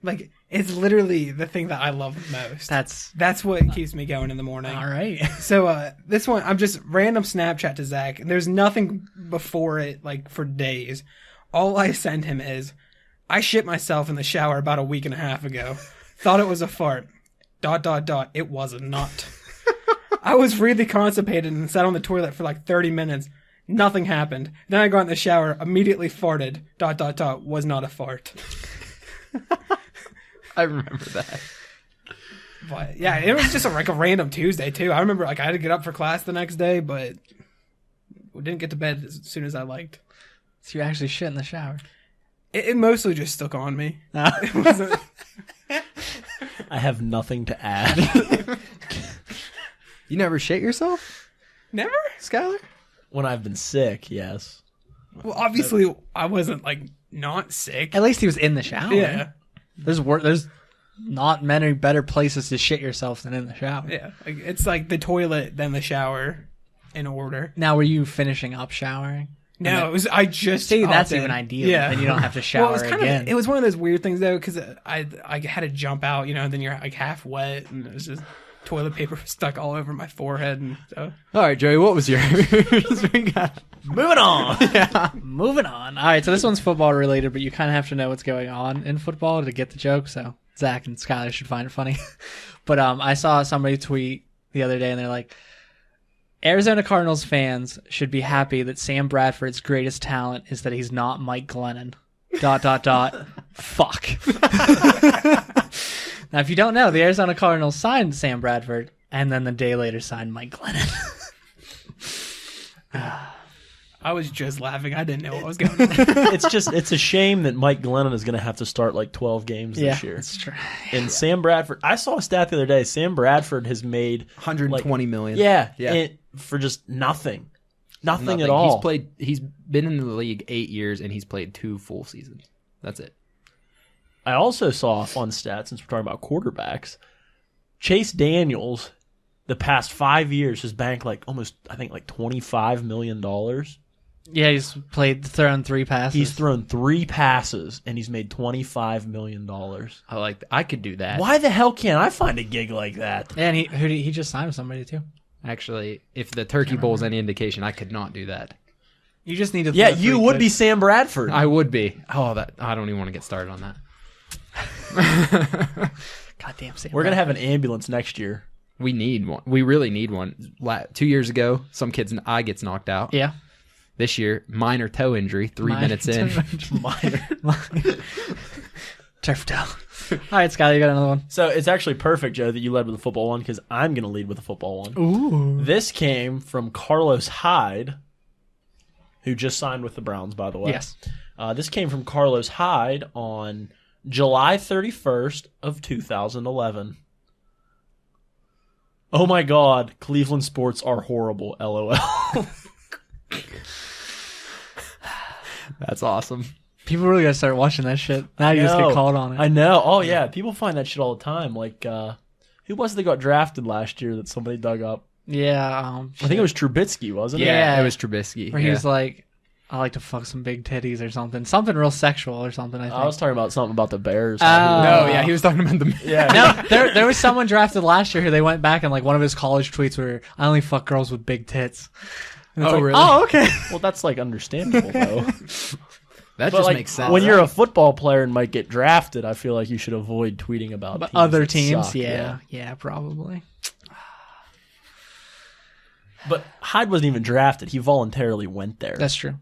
Like, it's literally the thing that I love the most. That's what keeps me going in the morning. All right. So this one, I'm just random Snapchat to Zach. There's nothing before it, like, for days. All I send him is, I shit myself in the shower about a week and a half ago. Thought it was a fart. ... It was not. I was really constipated and sat on the toilet for like 30 minutes. Nothing happened. Then I got in the shower, immediately farted. ... Was not a fart. I remember that. But yeah, it was just like a random Tuesday too. I remember like I had to get up for class the next day, but we didn't get to bed as soon as I liked. So you actually shit in the shower. It mostly just stuck on me. It wasn't. I have nothing to add. You never shit yourself, Never? Skylar? When I've been sick, yes. Well, obviously I wasn't like not sick. At least he was in the shower. Yeah. There's not many better places to shit yourself than in the shower. Yeah. Like, it's like the toilet, then the shower in order. Now, were you finishing up showering? No, it was. I just See, that's hopped in. even ideal. Yeah, Then you don't have to shower well, it was kind again. Of, it was one of those weird things though, because I had to jump out, and then you're like half wet, and it was just toilet paper stuck all over my forehead, and so. All right, Joey, what was yours? Moving on. Yeah. Moving on. All right, so this one's football related, but you kind of have to know what's going on in football to get the joke. So Zach and Skylar should find it funny. But I saw somebody tweet the other day, and they're like, Arizona Cardinals fans should be happy that Sam Bradford's greatest talent is that he's not Mike Glennon. ... Fuck. Now, if you don't know, the Arizona Cardinals signed Sam Bradford, and then the day later signed Mike Glennon. I was just laughing. I didn't know what was going on. It's a shame that Mike Glennon is going to have to start like 12 games this year. That's true. And Sam Bradford, I saw a stat the other day. Sam Bradford has made 120 million. Yeah, Yeah. for just nothing at all. He's been in the league 8 years, and he's played 2 full seasons. That's it. I also saw a fun stat since we're talking about quarterbacks. Chase Daniels, the past 5 years, has banked like $25 million. Yeah, he's thrown 3 passes. He's thrown 3 passes, and he's made $25 million. I could do that. Why the hell can't I find a gig like that? And he just signed with somebody too. Actually, if the Turkey Bowl is any indication, I could not do that. You just need to. Yeah, you would be Sam Bradford. I would be. Oh, I don't even want to get started on that. Goddamn Sam. We're gonna have an ambulance next year. We need one. We really need one. 2 years ago, some kid's eye gets knocked out. Yeah. This year, minor toe injury, 3 minutes in. Minor. Turf toe. All right, Skyler, you got another one. So it's actually perfect, Joe, that you led with the football one because I'm going to lead with the football one. Ooh. This came from Carlos Hyde, who just signed with the Browns, by the way. Yes. This came from Carlos Hyde on July 31st of 2011. Oh my God, Cleveland sports are horrible, LOL. That's awesome. People really gotta start watching that shit. Now you just get called on it. I know. Oh yeah, people find that shit all the time. Like, who was it that got drafted last year that somebody dug up? Yeah. I think it was Trubisky, wasn't it? Yeah. It was Trubisky. Where he was like, I like to fuck some big titties or something. Something real sexual or something, I think. I was talking about something about the Bears. No, yeah, he was talking about the. Yeah. No, there was someone drafted last year who they went back and like one of his college tweets were, I only fuck girls with big tits. And it's Oh, like, really? Oh, okay. Well, that's like understandable though. That But just like, makes sense. when you're a football player and might get drafted, I feel like you should avoid tweeting about But teams other that teams, suck, yeah, probably. But Hyde wasn't even drafted. He voluntarily went there. That's true.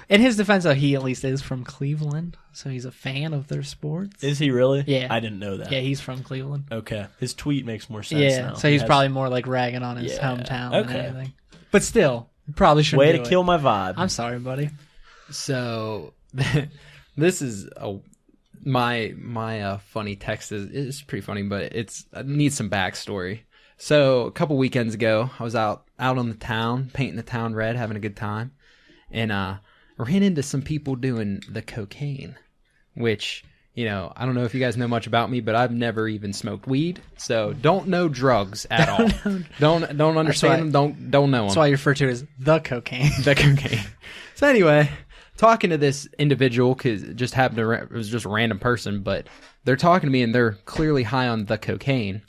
In his defense, though, he at least is from Cleveland, so he's a fan of their sports. Is he really? Yeah. I didn't know that. Yeah, he's from Cleveland. Okay. His tweet makes more sense Yeah, now. so he's He has- probably more like ragging on his Yeah, hometown than okay. anything. But still, probably shouldn't Way do to it. kill my vibe. I'm sorry, buddy. So, this is my funny text is pretty funny, but it needs some backstory. So a couple weekends ago, I was out on the town, painting the town red, having a good time, and ran into some people doing the cocaine, which, I don't know if you guys know much about me, but I've never even smoked weed, so don't know drugs at all. Don't understand them. Don't know them. That's why you refer to it as the cocaine. The cocaine. So anyway, talking to this individual, because it just happened to, it was just a random person, but they're talking to me and they're clearly high on the cocaine.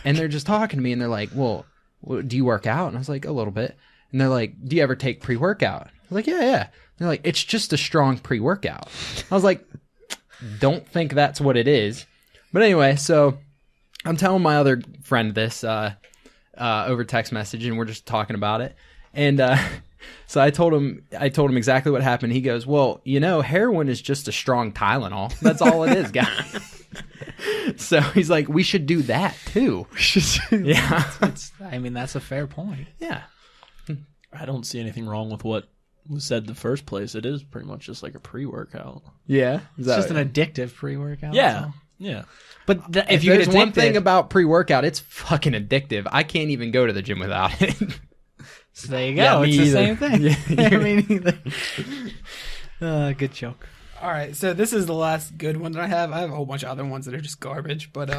And they're just talking to me and they're like, well, do you work out? And I was like, a little bit. And they're like, do you ever take pre-workout? I was like, yeah. They're like, it's just a strong pre-workout. I was like, don't think that's what it is. But anyway, so I'm telling my other friend this over text message, and we're just talking about it. And so I told him exactly what happened. He goes, well, heroin is just a strong Tylenol. That's all it is, guys. So he's like, we should do that too. Yeah. I mean, that's a fair point. Yeah. I don't see anything wrong with what was said in the first place. It is pretty much just like a pre-workout. Yeah. It's just an addictive pre-workout. Yeah. Yeah. But If you there's get one addicted, thing about pre-workout, it's fucking addictive. I can't even go to the gym without it. so there you go. Yeah, me it's the either. same thing. Yeah, I mean, either. Good joke. All right, so this is the last good one that I have. I have a whole bunch of other ones that are just garbage, but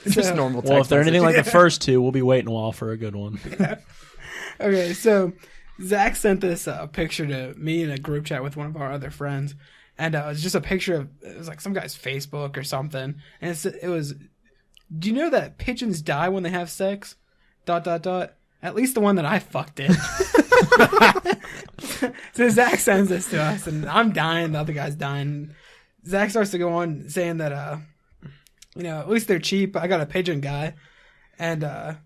Just so- normal text Well, if they're anything message. like the first two, we'll be waiting a while for a good one. Okay, so Zach sent this picture to me in a group chat with one of our other friends, and it was just a picture of, it was like some guy's Facebook or something, and it was, do you know that pigeons die when they have sex? ... At least the one that I fucked did. So Zach sends this to us, and I'm dying, the other guy's dying. Zach starts to go on saying that, at least they're cheap. I got a pigeon guy, and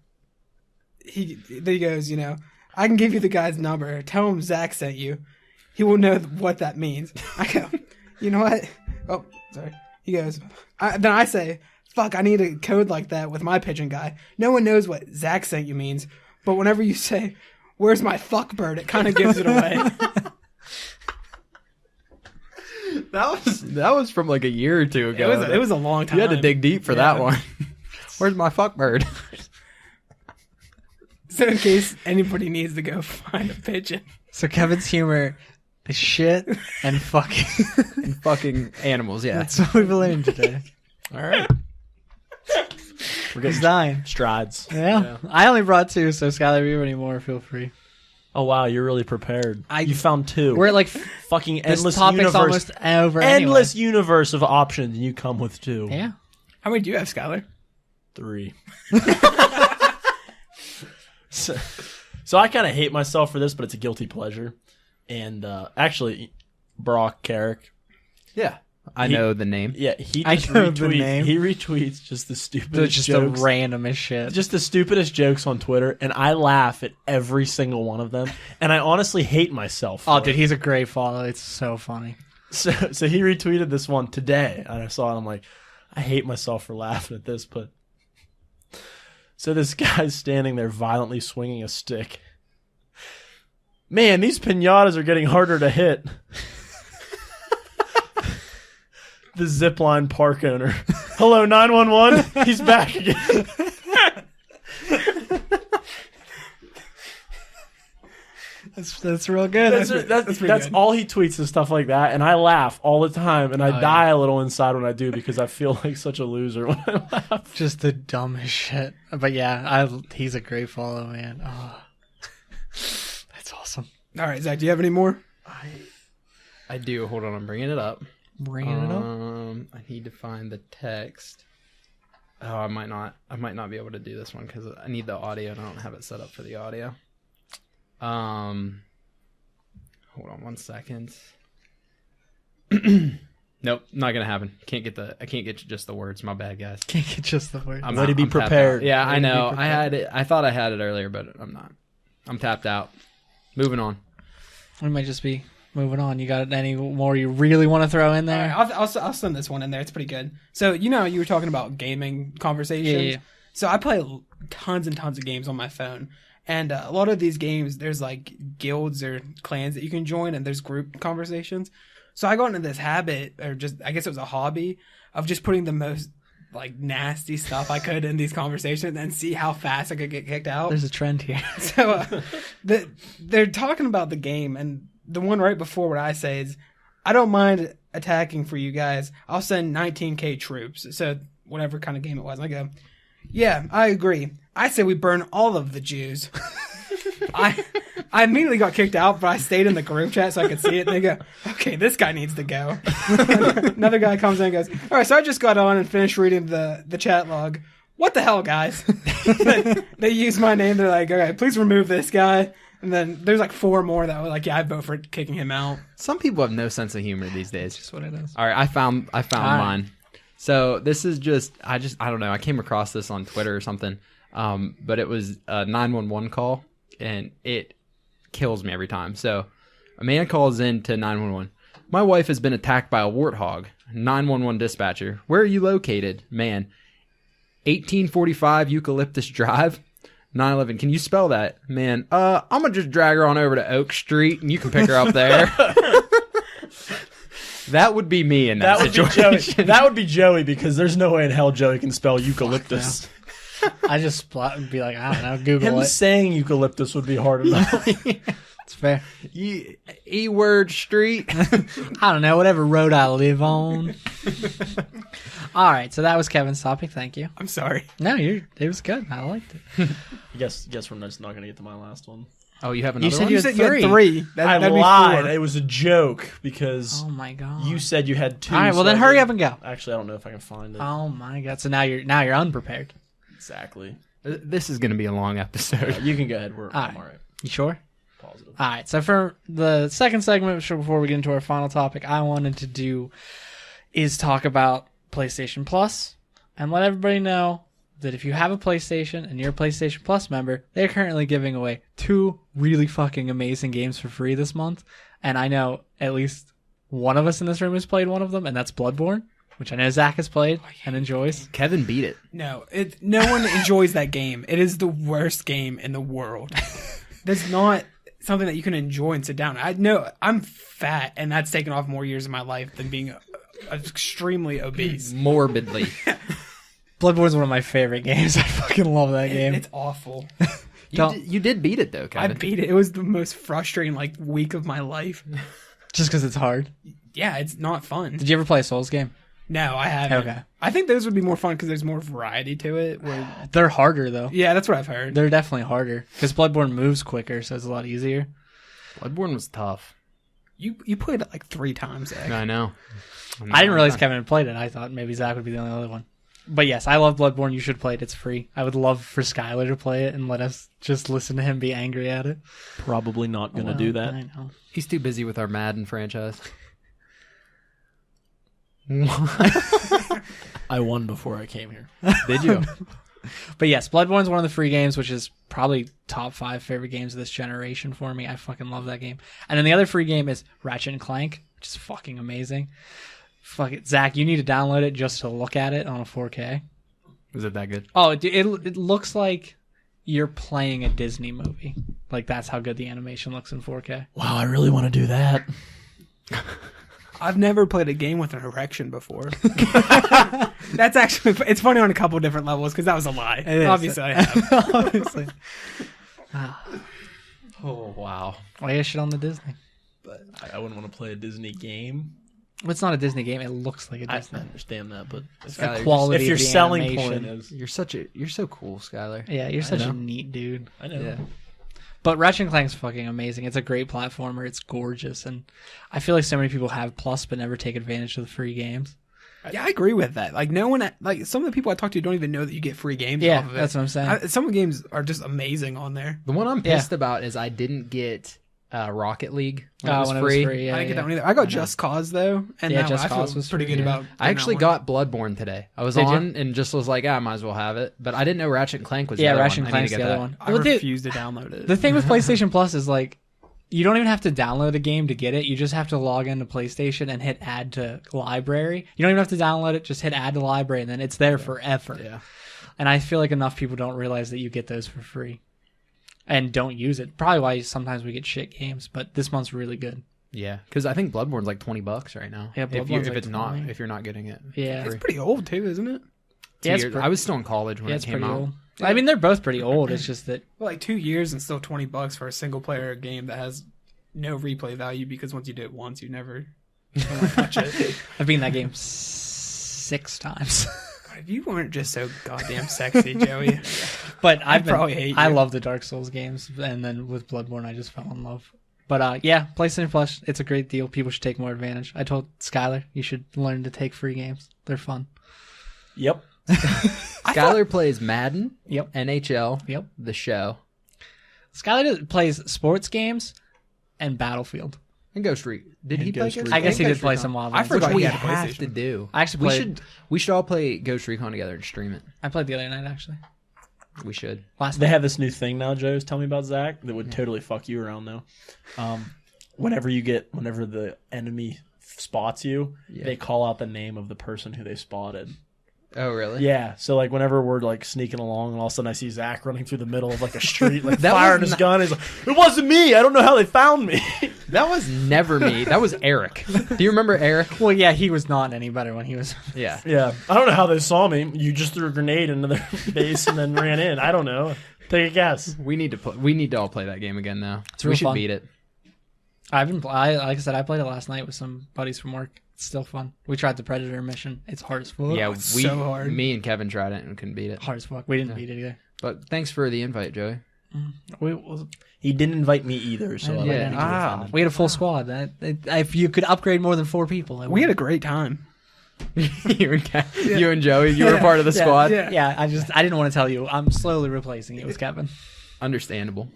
he goes, I can give you the guy's number. Tell him Zach sent you. He will know what that means. I go, you know what? Oh, sorry. He goes, then I say, fuck, I need a code like that with my pigeon guy. No one knows what Zach sent you means, but whenever you say, where's my fuck bird, it kind of gives it away. That was from like a year or two ago. It was a long time. You had to dig deep for that one. Where's my fuck bird? So in case anybody needs to go find a pigeon. So Kevin's humor is shit and fucking. Fucking animals, yeah. That's what we've learned today. All right. We're He's getting dying. strides. Yeah. I only brought 2, so Skylar, if you have any more, feel free. Oh, wow. You're really prepared. You found 2. We're like, fucking this endless topic's universe. almost over Endless universe of options, and you come with 2. anyway. Yeah. How many do you have, Skylar? 3. So I kind of hate myself for this, but it's a guilty pleasure. And actually, Brock Carrick, Yeah. I know the name. yeah, he I just know the name. He retweets just the So stupidest it's just jokes. the randomest shit. Just the stupidest jokes on Twitter, and I laugh at every single one of them. And I honestly hate myself. Oh, for dude, it. he's a great follow. It's so funny. So he retweeted this one today, and I saw it. I'm like, I hate myself for laughing at this. But so this guy's standing there violently swinging a stick. Man, these pinatas are getting harder to hit. The zipline park owner. Hello, 911. He's back again. That's real good. That's all he tweets is stuff like that, and I laugh all the time, and I die a little inside when I do because I feel like such a loser when I laugh. Just the dumbest shit. But yeah, he's a great follow, man. Oh. That's awesome. All right, Zach, do you have any more? I do. Hold on, I'm bringing it up. Bringing it up. I need to find the text. Oh, I might not be able to do this one because I need the audio and I don't have it set up for the audio. Hold on 1 second. Nope, not gonna happen. I can't get just the words. My bad, guys. Can't get just the word. Ready to be tapped out. prepared. Yeah, I Ready to be know. I prepared. had it. I thought I had it earlier, but I'm not. I'm tapped out. Moving on. We might just be moving on. You got any more you really want to throw in there? All right, I'll send this one in there. It's pretty good. So you were talking about gaming conversations. Yeah. So I play tons and tons of games on my phone, and a lot of these games, there's like guilds or clans that you can join, and there's group conversations. So I got into this habit, or just I guess it was a hobby, of just putting the most like nasty stuff I could in these conversations and see how fast I could get kicked out. There's a trend here. So they're talking about the game, and the one right before what I say is, I don't mind attacking for you guys. I'll send 19k troops. So whatever kind of game it was. And I go, yeah, I agree. I say we burn all of the Jews. I immediately got kicked out, but I stayed in the group chat so I could see it. And they go, okay, this guy needs to go. Another guy comes in and goes, all right, so I just got on and finished reading the chat log. What the hell, guys? They use my name. They're like, all right, please remove this guy. And then there's like 4 more that were like, yeah, I'd vote for kicking him out. Some people have no sense of humor these days. That's what it is. All right, I found mine. So this is just I don't know. I came across this on Twitter or something. But it was a 911 call, and it kills me every time. So a man calls in to 911. My wife has been attacked by a warthog. 911 dispatcher. Where are you located? Man, 1845 Eucalyptus Drive. 911. Can you spell that? Man, I'm gonna just drag her on over to Oak Street and you can pick her up there. That would be me in that situation. Joey. That would be Joey because there's no way in hell Joey can spell eucalyptus. I just be like, I don't know, Google Him it. saying eucalyptus would be hard enough. It's fair. E-word street. I don't know, whatever road I live on. All right, so that was Kevin's topic. Thank you. I'm sorry. No, it was good. I liked it. Guess we're just not gonna get to my last one. Oh, you have another said one? you You had said you had three. 3. I That'd be lied. 4. It was a joke because Oh my god. you said you had 2. All right, well so then I hurry didn't- up and go. Actually, I don't know if I can find it. Oh my god. So now you're unprepared. Exactly. This is going to be a long episode. You can go ahead. I'm right. all right. You sure? Positive. All right. So for the second segment, before we get into our final topic, I wanted to do is talk about PlayStation Plus and let everybody know that if you have a PlayStation and you're a PlayStation Plus member, they're currently giving away 2 really fucking amazing games for free this month. And I know at least one of us in this room has played one of them, and that's Bloodborne, which I know Zach has played and enjoys. Kevin beat it. No, no one enjoys that game. It is the worst game in the world. That's not something that you can enjoy and sit down. I know I'm fat, and that's taken off more years of my life than being extremely obese. Morbidly. Bloodborne's one of my favorite games. I fucking love that game. It's awful. You did beat it, though, I Kevin. beat it. It was the most frustrating week of my life. Just because it's hard. Yeah, it's not fun. Did you ever play a Souls game? No, I haven't. Okay. I think those would be more fun because there's more variety to it. They're harder, though. Yeah, that's what I've heard. They're definitely harder because Bloodborne moves quicker, so it's a lot easier. Bloodborne was tough. You played it 3 times, Zach. I know. I didn't realize Kevin had played it. I thought maybe Zach would be the only other one. But yes, I love Bloodborne. You should play it. It's free. I would love for Skylar to play it and let us just listen to him be angry at it. Probably not going to do that. I know. He's too busy with our Madden franchise. I won before I came here. Did you? But yes, Bloodborne's one of the free games, which is probably top 5 favorite games of this generation for me. I fucking love that game. And then the other free game is Ratchet and Clank, which is fucking amazing. Fuck it, Zach, you need to download it just to look at it on a 4K. Was it that good? Oh, it looks like you're playing a Disney movie. That's how good the animation looks in 4K. Wow, I really want to do that. I've never played a game with an erection before. That's actually, it's funny on a couple different levels because that was a lie. It is. Obviously, I have. Obviously. Oh, wow. Why you shit on the Disney? But I wouldn't want to play a Disney game. Well, it's not a Disney game. It looks like a I Disney. understand that, but The quality if your of the selling animation. point is, You're so cool, Skylar. Yeah, you're such know. a neat dude. I know. Yeah. But Ratchet and Clank's fucking amazing. It's a great platformer. It's gorgeous, and I feel like so many people have Plus but never take advantage of the free games. Yeah, I agree with that. No one, some of the people I talk to don't even know that you get free games Yeah, off of it. that's what I'm saying. Some of the games are just amazing on there. The one I'm pissed about is I didn't get Rocket League when it was when free. it was free. Yeah, I didn't get that yeah. one either. I got Just Cause though, and Yeah, that Just one, I Cause feel was pretty free, good yeah. about. I actually getting that got Bloodborne today. I was Did you? on and just was like, I might as well have it. But I didn't know Ratchet and Clank was the Yeah, other Ratchet one. and I need Clank's to the get other that. one. I Well, dude, refuse to download it. the thing with PlayStation Plus is you don't even have to download a game to get it. You just have to log into PlayStation and hit add to library. You don't even have to download it. Just hit add to library, and then it's there forever. Yeah. And I feel like enough people don't realize that you get those for free and don't use it. Probably why sometimes we get shit games, but this month's really good. Yeah, because I think Bloodborne's like $20 right now. Yeah, if Bloodborne's it's not, 20. if you're not getting it. Yeah. It's pretty old too, isn't it? Yeah, it's I was still in college when Yeah, it it's came pretty out. old. I mean, they're both pretty old. It's just that Well, 2 years and still $20 for a single player game that has no replay value because once you do it once, you never touch it. I've beaten that game 6 times. God, if you weren't just so goddamn sexy, Joey. But I'd probably hate I you. love the Dark Souls games, and then with Bloodborne, I just fell in love. But yeah, PlayStation Plus, it's a great deal. People should take more advantage. I told Skylar, you should learn to take free games. They're fun. Yep. Skylar plays Madden, Yep. NHL, Yep. the show, Skylar plays sports games and Battlefield. and Ghost Recon. Did he play Ghost Ghost Recon. I guess he think did Ghost play Recon. some Wild I Ones. forgot Which we he had a have PlayStation. to do. I actually played. We should all play Ghost Recon together and stream it. I played the other night, actually. We should. Last They night. have this new thing now, Joe's. Tell me about Zach that would totally fuck you around though. Whenever the enemy spots you, Yeah. they call out the name of the person who they spotted. Oh, really? Yeah, so like whenever we're like sneaking along, and all of a sudden I see Zach running through the middle of like a street, like That firing was his gun. He's like, "It wasn't me. I don't know how they found me." That was never me. That was Eric. Do you remember Eric? Well, yeah, he was not any better when he was. Yeah. Yeah, I don't know how they saw me. You just threw a grenade into their base and then ran in. I don't know. Take a guess. We need to all play that game again now. real We should fun. beat it. Like I said, I played it last night with some buddies from work. It's still fun. We tried the Predator mission. It's hard as fuck. Yeah, it's so hard. me and Kevin tried it and couldn't beat it. Hard as fuck. We didn't beat it either. But thanks for the invite, Joey. He didn't invite me either, so Yeah. I didn't get Ah. offended. We had a full squad. If you could upgrade more than 4 people, We had a great time. you and Joey, you were part of the squad. yeah. Yeah, I didn't want to tell you. I'm slowly replacing it with Kevin. Understandable.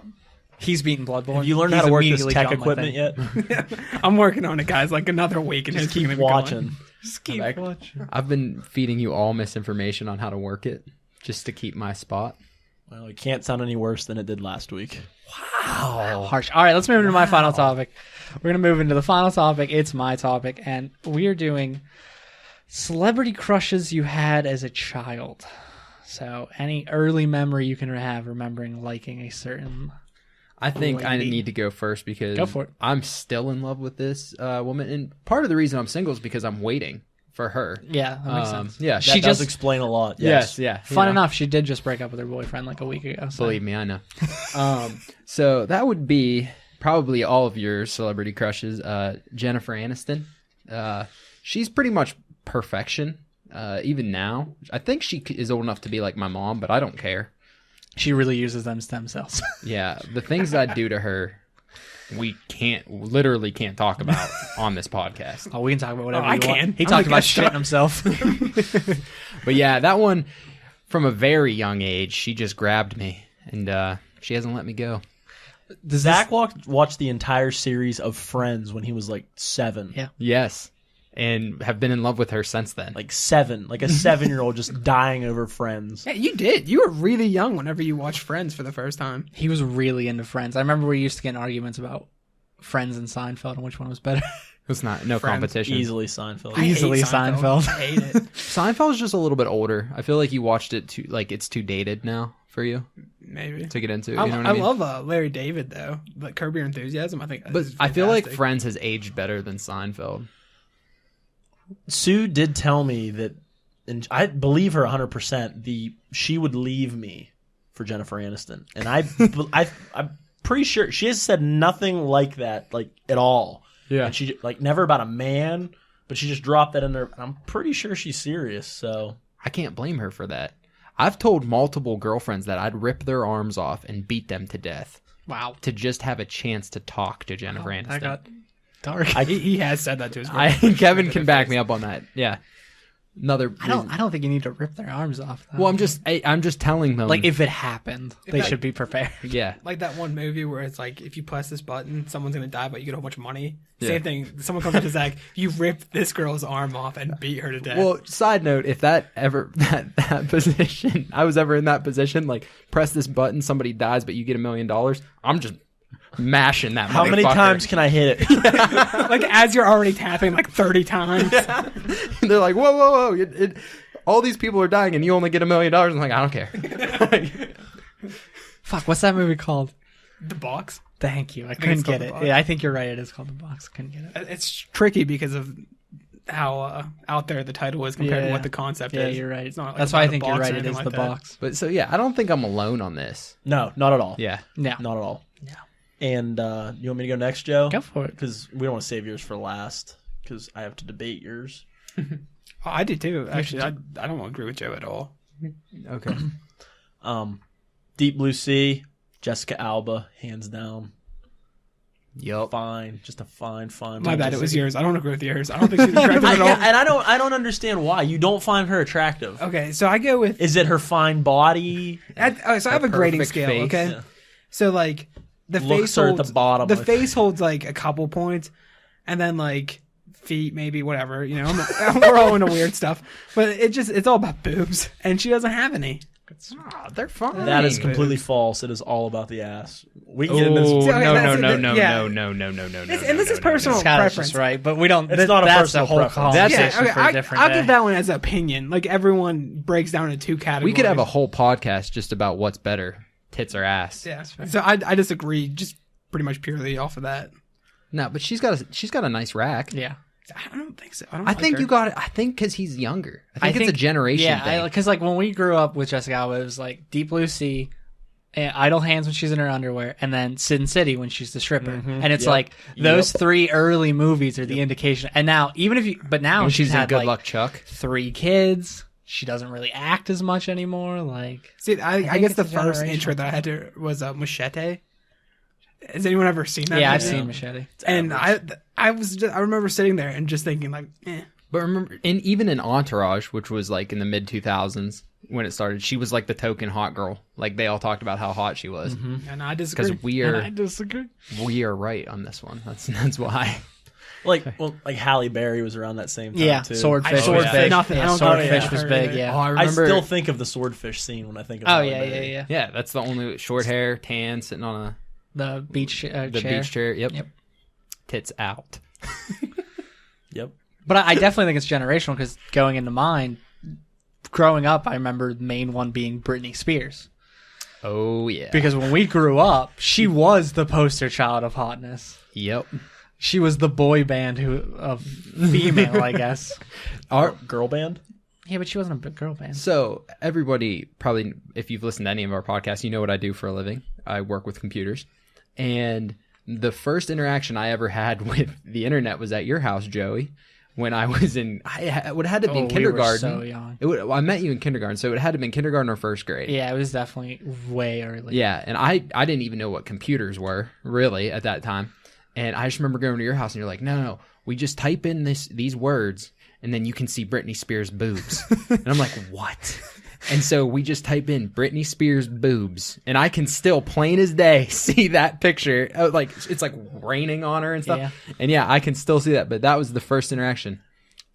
He's beaten Bloodborne. Have you learned how He's to work this immediately tech jumped my equipment thing. yet? I'm working on it, guys. Like another week and Just it's keep watching. Just keep Back- watching. I've been feeding you all misinformation on how to work it just to keep my spot. Well, it can't sound any worse than it did last week. Harsh. All right, let's move into my final topic. We're going to move into the final topic. It's my topic, and we are doing celebrity crushes you had as a child. So, any early memory you can have remembering liking a certain... I think I Lady. need to go first because Go for it. I'm still in love with this woman. And part of the reason I'm single is because I'm waiting for her. Yeah, that makes sense. Yeah, That She does just- explain a lot. Yes, yeah. Fun you know. enough, she did just break up with her boyfriend like a week ago. So. Believe me, I know. So that would be probably all of your celebrity crushes. Jennifer Aniston. She's pretty much perfection. Even now, I think she is old enough to be like my mom, but I don't care. She really uses them stem cells. Yeah, the things I do to her, we literally can't talk about on this podcast. Oh, we can talk about whatever I you want. can. He I'm talked a about guest star. shitting himself. But yeah, that one, from a very young age, she just grabbed me, and she hasn't let me go. Zach watched the entire series of Friends when he was like 7. Yeah. Yes, and have been in love with her since then. Like 7. Like a 7-year-old just dying over Friends. Yeah, you did. You were really young whenever you watched Friends for the first time. He was really into Friends. I remember we used to get in arguments about Friends and Seinfeld and which one was better. It's no Friends, competition. Easily Seinfeld. I hate Easily Seinfeld. I hate it. Seinfeld's just a little bit older. I feel like you watched it too, like it's too dated now for you Maybe. to get into. You I, know what I I mean? love Larry David though. Like Curb Your Enthusiasm, I think. But is I feel like fantastic. Friends has aged better than Seinfeld. Sue did tell me that, and I believe her 100%. She would leave me for Jennifer Aniston, and I'm pretty sure she has said nothing like that, like at all. Yeah. And she like never about a man, but she just dropped that in there. I'm pretty sure she's serious. So I can't blame her for that. I've told multiple girlfriends that I'd rip their arms off and beat them to death Wow. to just have a chance to talk to Jennifer Aniston. That got dark. He has said that to his girlfriend. Kevin can back me up on that. Yeah. Another. I don't think you need to rip their arms off. Though. Well, I'm just telling them. like if it happened, they that- should be prepared. yeah. Like that one movie where it's like, if you press this button, someone's gonna die, but you get a whole bunch of money. Yeah. Same thing. Someone comes up to Zach, you rip this girl's arm off and beat her to death. Well, side note, if that position, I was ever in that position, like press this button, somebody dies, but you get $1 million. I'm just mashing that. how many motherfucker. times can I hit it? like as you're already tapping like 30 times. They're like, whoa! All these people are dying, and you only get $1 million. I'm like, I don't care. Fuck, what's that movie called? The box. Thank you. I it's couldn't called get The it. Box. Yeah, I think you're right. It is called The Box. Couldn't get it. It's tricky because of how out there the title is compared to Yeah. what the concept Yeah, is. you're right. It's not like That's why I about a think you're box or right. It anything is like The that. Box. But so yeah, I don't think I'm alone on this. No, not at all. Yeah. Yeah. Not at all. No. And you want me to go next, Joe? Go for it. Because we don't want to save yours for last. Because I have to debate yours. Oh, I do too. Actually, I don't agree with Joe at all. Okay. Deep Blue Sea, Jessica Alba, hands down. Yup. Fine, just a fine. My bad. It was yours. I don't agree with yours. I don't think she's attractive at all. And I don't understand why you don't find her attractive. Okay, so I go with. Is it her fine body? So I have a grading perfect scale. face. Okay, Yeah. so like the Looks face are at holds the bottom, The I face holds like a couple points, and then like feet, maybe whatever. You know, we're all into weird stuff, but it's all about boobs, and she doesn't have any. They're fine. That is completely false. It is all about the ass. We can get into Oh, this. Okay, no, that's- and this is personal Scott is preference. just right, but we don't. It's not a that's personal a whole preference. That's- conversation Yeah, for a okay, different I'll day. give that one as an opinion. Like everyone breaks down into two categories. We could have a whole podcast just about what's better, tits or ass. Yeah. So I disagree, just pretty much purely off of that. No, but she's got a nice rack. Yeah. I don't think so. I don't. I like think her. you got it. I think because he's younger. I think it's a generation thing. Yeah, because like when we grew up with Jessica Alba, it was like Deep Blue Sea, and Idle Hands when she's in her underwear, and then Sin City when she's the stripper. And it's like those three early movies are the indication. And now, now when she's she's in had Good like Luck Chuck. 3 kids. She doesn't really act as much anymore. Like, See, I think guess it's the a first generational intro that I had to was Machete. Has anyone ever seen that? yeah, I've movie? seen Machete. And I remember sitting there and just thinking like, But remember, even in Entourage, which was like in the mid 2000s when it started, she was like the token hot girl. Like they all talked about how hot she was. and I disagree. Because I disagree. we are right on this one. That's why. like Halle Berry was around that same time Yeah, too. Swordfish. Oh, was yeah. big. Nothing. I Yeah, don't Swordfish think was I big. heard Yeah. Oh, I I remember. still think of the swordfish scene when I think of Oh Halle yeah, Berry. yeah. Yeah, that's the only short hair, tan, sitting on The beach the chair. beach chair. Yep. Yep. Tits out. Yep. But I definitely think it's generational because going into mine, growing up, I remember the main one being Britney Spears. Oh yeah. Because when we grew up, she was the poster child of hotness. Yep. She was the boy band of female, I guess. Our, Girl band. Yeah, but she wasn't a big girl band. So everybody probably, if you've listened to any of our podcasts, you know what I do for a living. I work with computers, and the first interaction I ever had with the internet was at your house, Joey. When I was in, it would have had to be in kindergarten. We were so young. I met you in kindergarten, so it had to be in kindergarten or first grade. Yeah, it was definitely way early. Yeah, and I didn't even know what computers were really at that time, and I just remember going to your house and you're like, no, we just type in these words and then you can see Britney Spears boobs, and I'm like, what? And so we just type in Britney Spears boobs, and I can still, plain as day, see that picture. Like it's like raining on her and stuff. Yeah. And yeah, I can still see that. But that was the first interaction.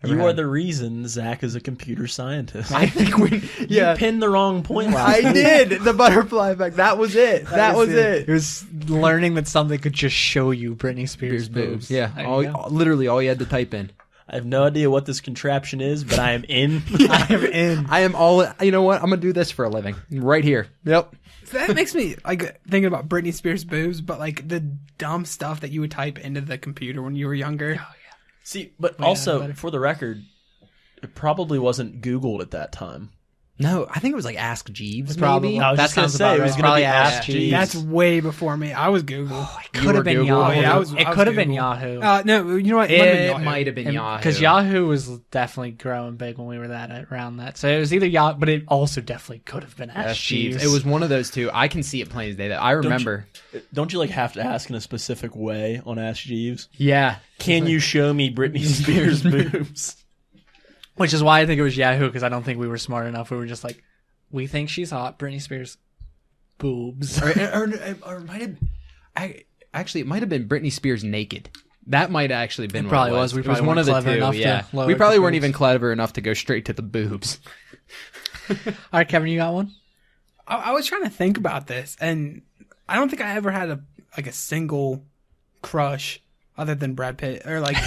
You are the reason Zach is a computer scientist. I think You pinned the wrong point last I did the butterfly effect. That was it. That was it. It was learning that something could just show you Britney Spears boobs. Yeah, There you go. literally all you had to type in. I have no idea what this contraption is, but I am in. I am in. I am all. You know what? I'm gonna do this for a living, right here. Yep. So that makes me like thinking about Britney Spears boobs, but like the dumb stuff that you would type into the computer when you were younger. See, but yeah, also, better. for the record, it probably wasn't Googled at that time. No, I think it was like Ask Jeeves. Probably. Maybe. I was That just going to sounds say, about it was right. going to be Probably Ask Ask Jeeves. That's way before me. I was Google. Could have been Google? Yahoo. Oh, yeah, I was It could have been Google. Yahoo. No, you know what? It might have been Yahoo. Because Yahoo was definitely growing big when we were around that. So it was either Yahoo, but it also definitely could have been Ask Jeeves. It was one of those two. I can see it plain as day. That I remember. Don't you like have to ask in a specific way on Ask Jeeves? Yeah. Can you show me Britney Spears boobs? Which is why I think it was Yahoo, because I don't think we were smart enough. We were just like, we think she's hot. Britney Spears boobs. or it might have. Actually, it might have been Britney Spears naked. That might have actually been. It probably what it was. We It was probably one of the weren't clever two. enough to Yeah. lower We probably the weren't boobs. even clever enough to go straight to the boobs. All right, Kevin, you got one? I was trying to think about this, and I don't think I ever had a single crush other than Brad Pitt, or like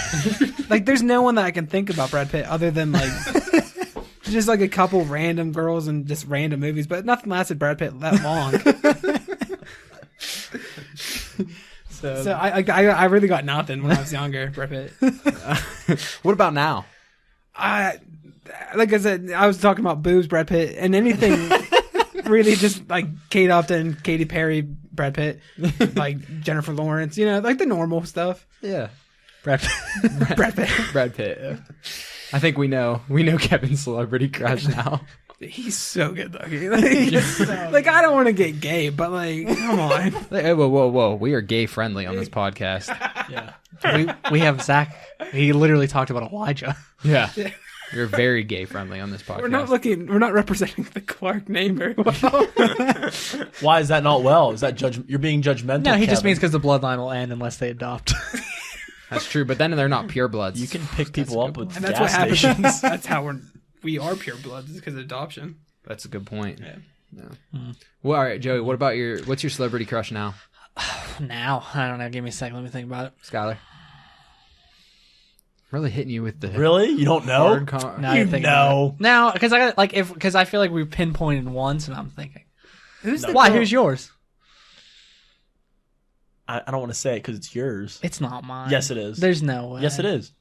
like there's no one that I can think about Brad Pitt other than like just like a couple random girls and just random movies, but nothing lasted Brad Pitt that long. So I really got nothing when I was younger, Brad Pitt. What about now? Like I said, I was talking about boobs, Brad Pitt, and anything really just like Kate Upton, Katy Perry, Brad Pitt, like Jennifer Lawrence, like the normal stuff. Yeah. Brad Pitt. Brad Pitt. Brad Pitt. Yeah. I think we know Kevin's celebrity crush now. He's so good looking. Like I don't want to get gay, but like, come on. Hey, whoa. We are gay friendly on this podcast. Yeah. we have Zach. He literally talked about Elijah. Yeah. We're very gay friendly on this podcast. We're not representing the Clark name very well. Why is that not well? Is that you're being judgmental? No, he just Kevin. means because the bloodline will end unless they adopt. That's true, but then they're not purebloods. You can pick people up with And that's gas what happens. stations. That's how we are pure bloods, because of adoption. That's a good point. Yeah. Well, all right, Joey. What's your celebrity crush now, Now, I don't know. Give me a second. Let me think about it. Skylar? Really hitting you with the Really? You don't know? Now You you're thinking know. about it. Now, because I got because I feel like we pinpointed once, and I'm thinking, Who's the why? girl? Who's yours? I don't want to say it because it's yours. It's not mine. Yes, it is. There's no way. Yes, it is.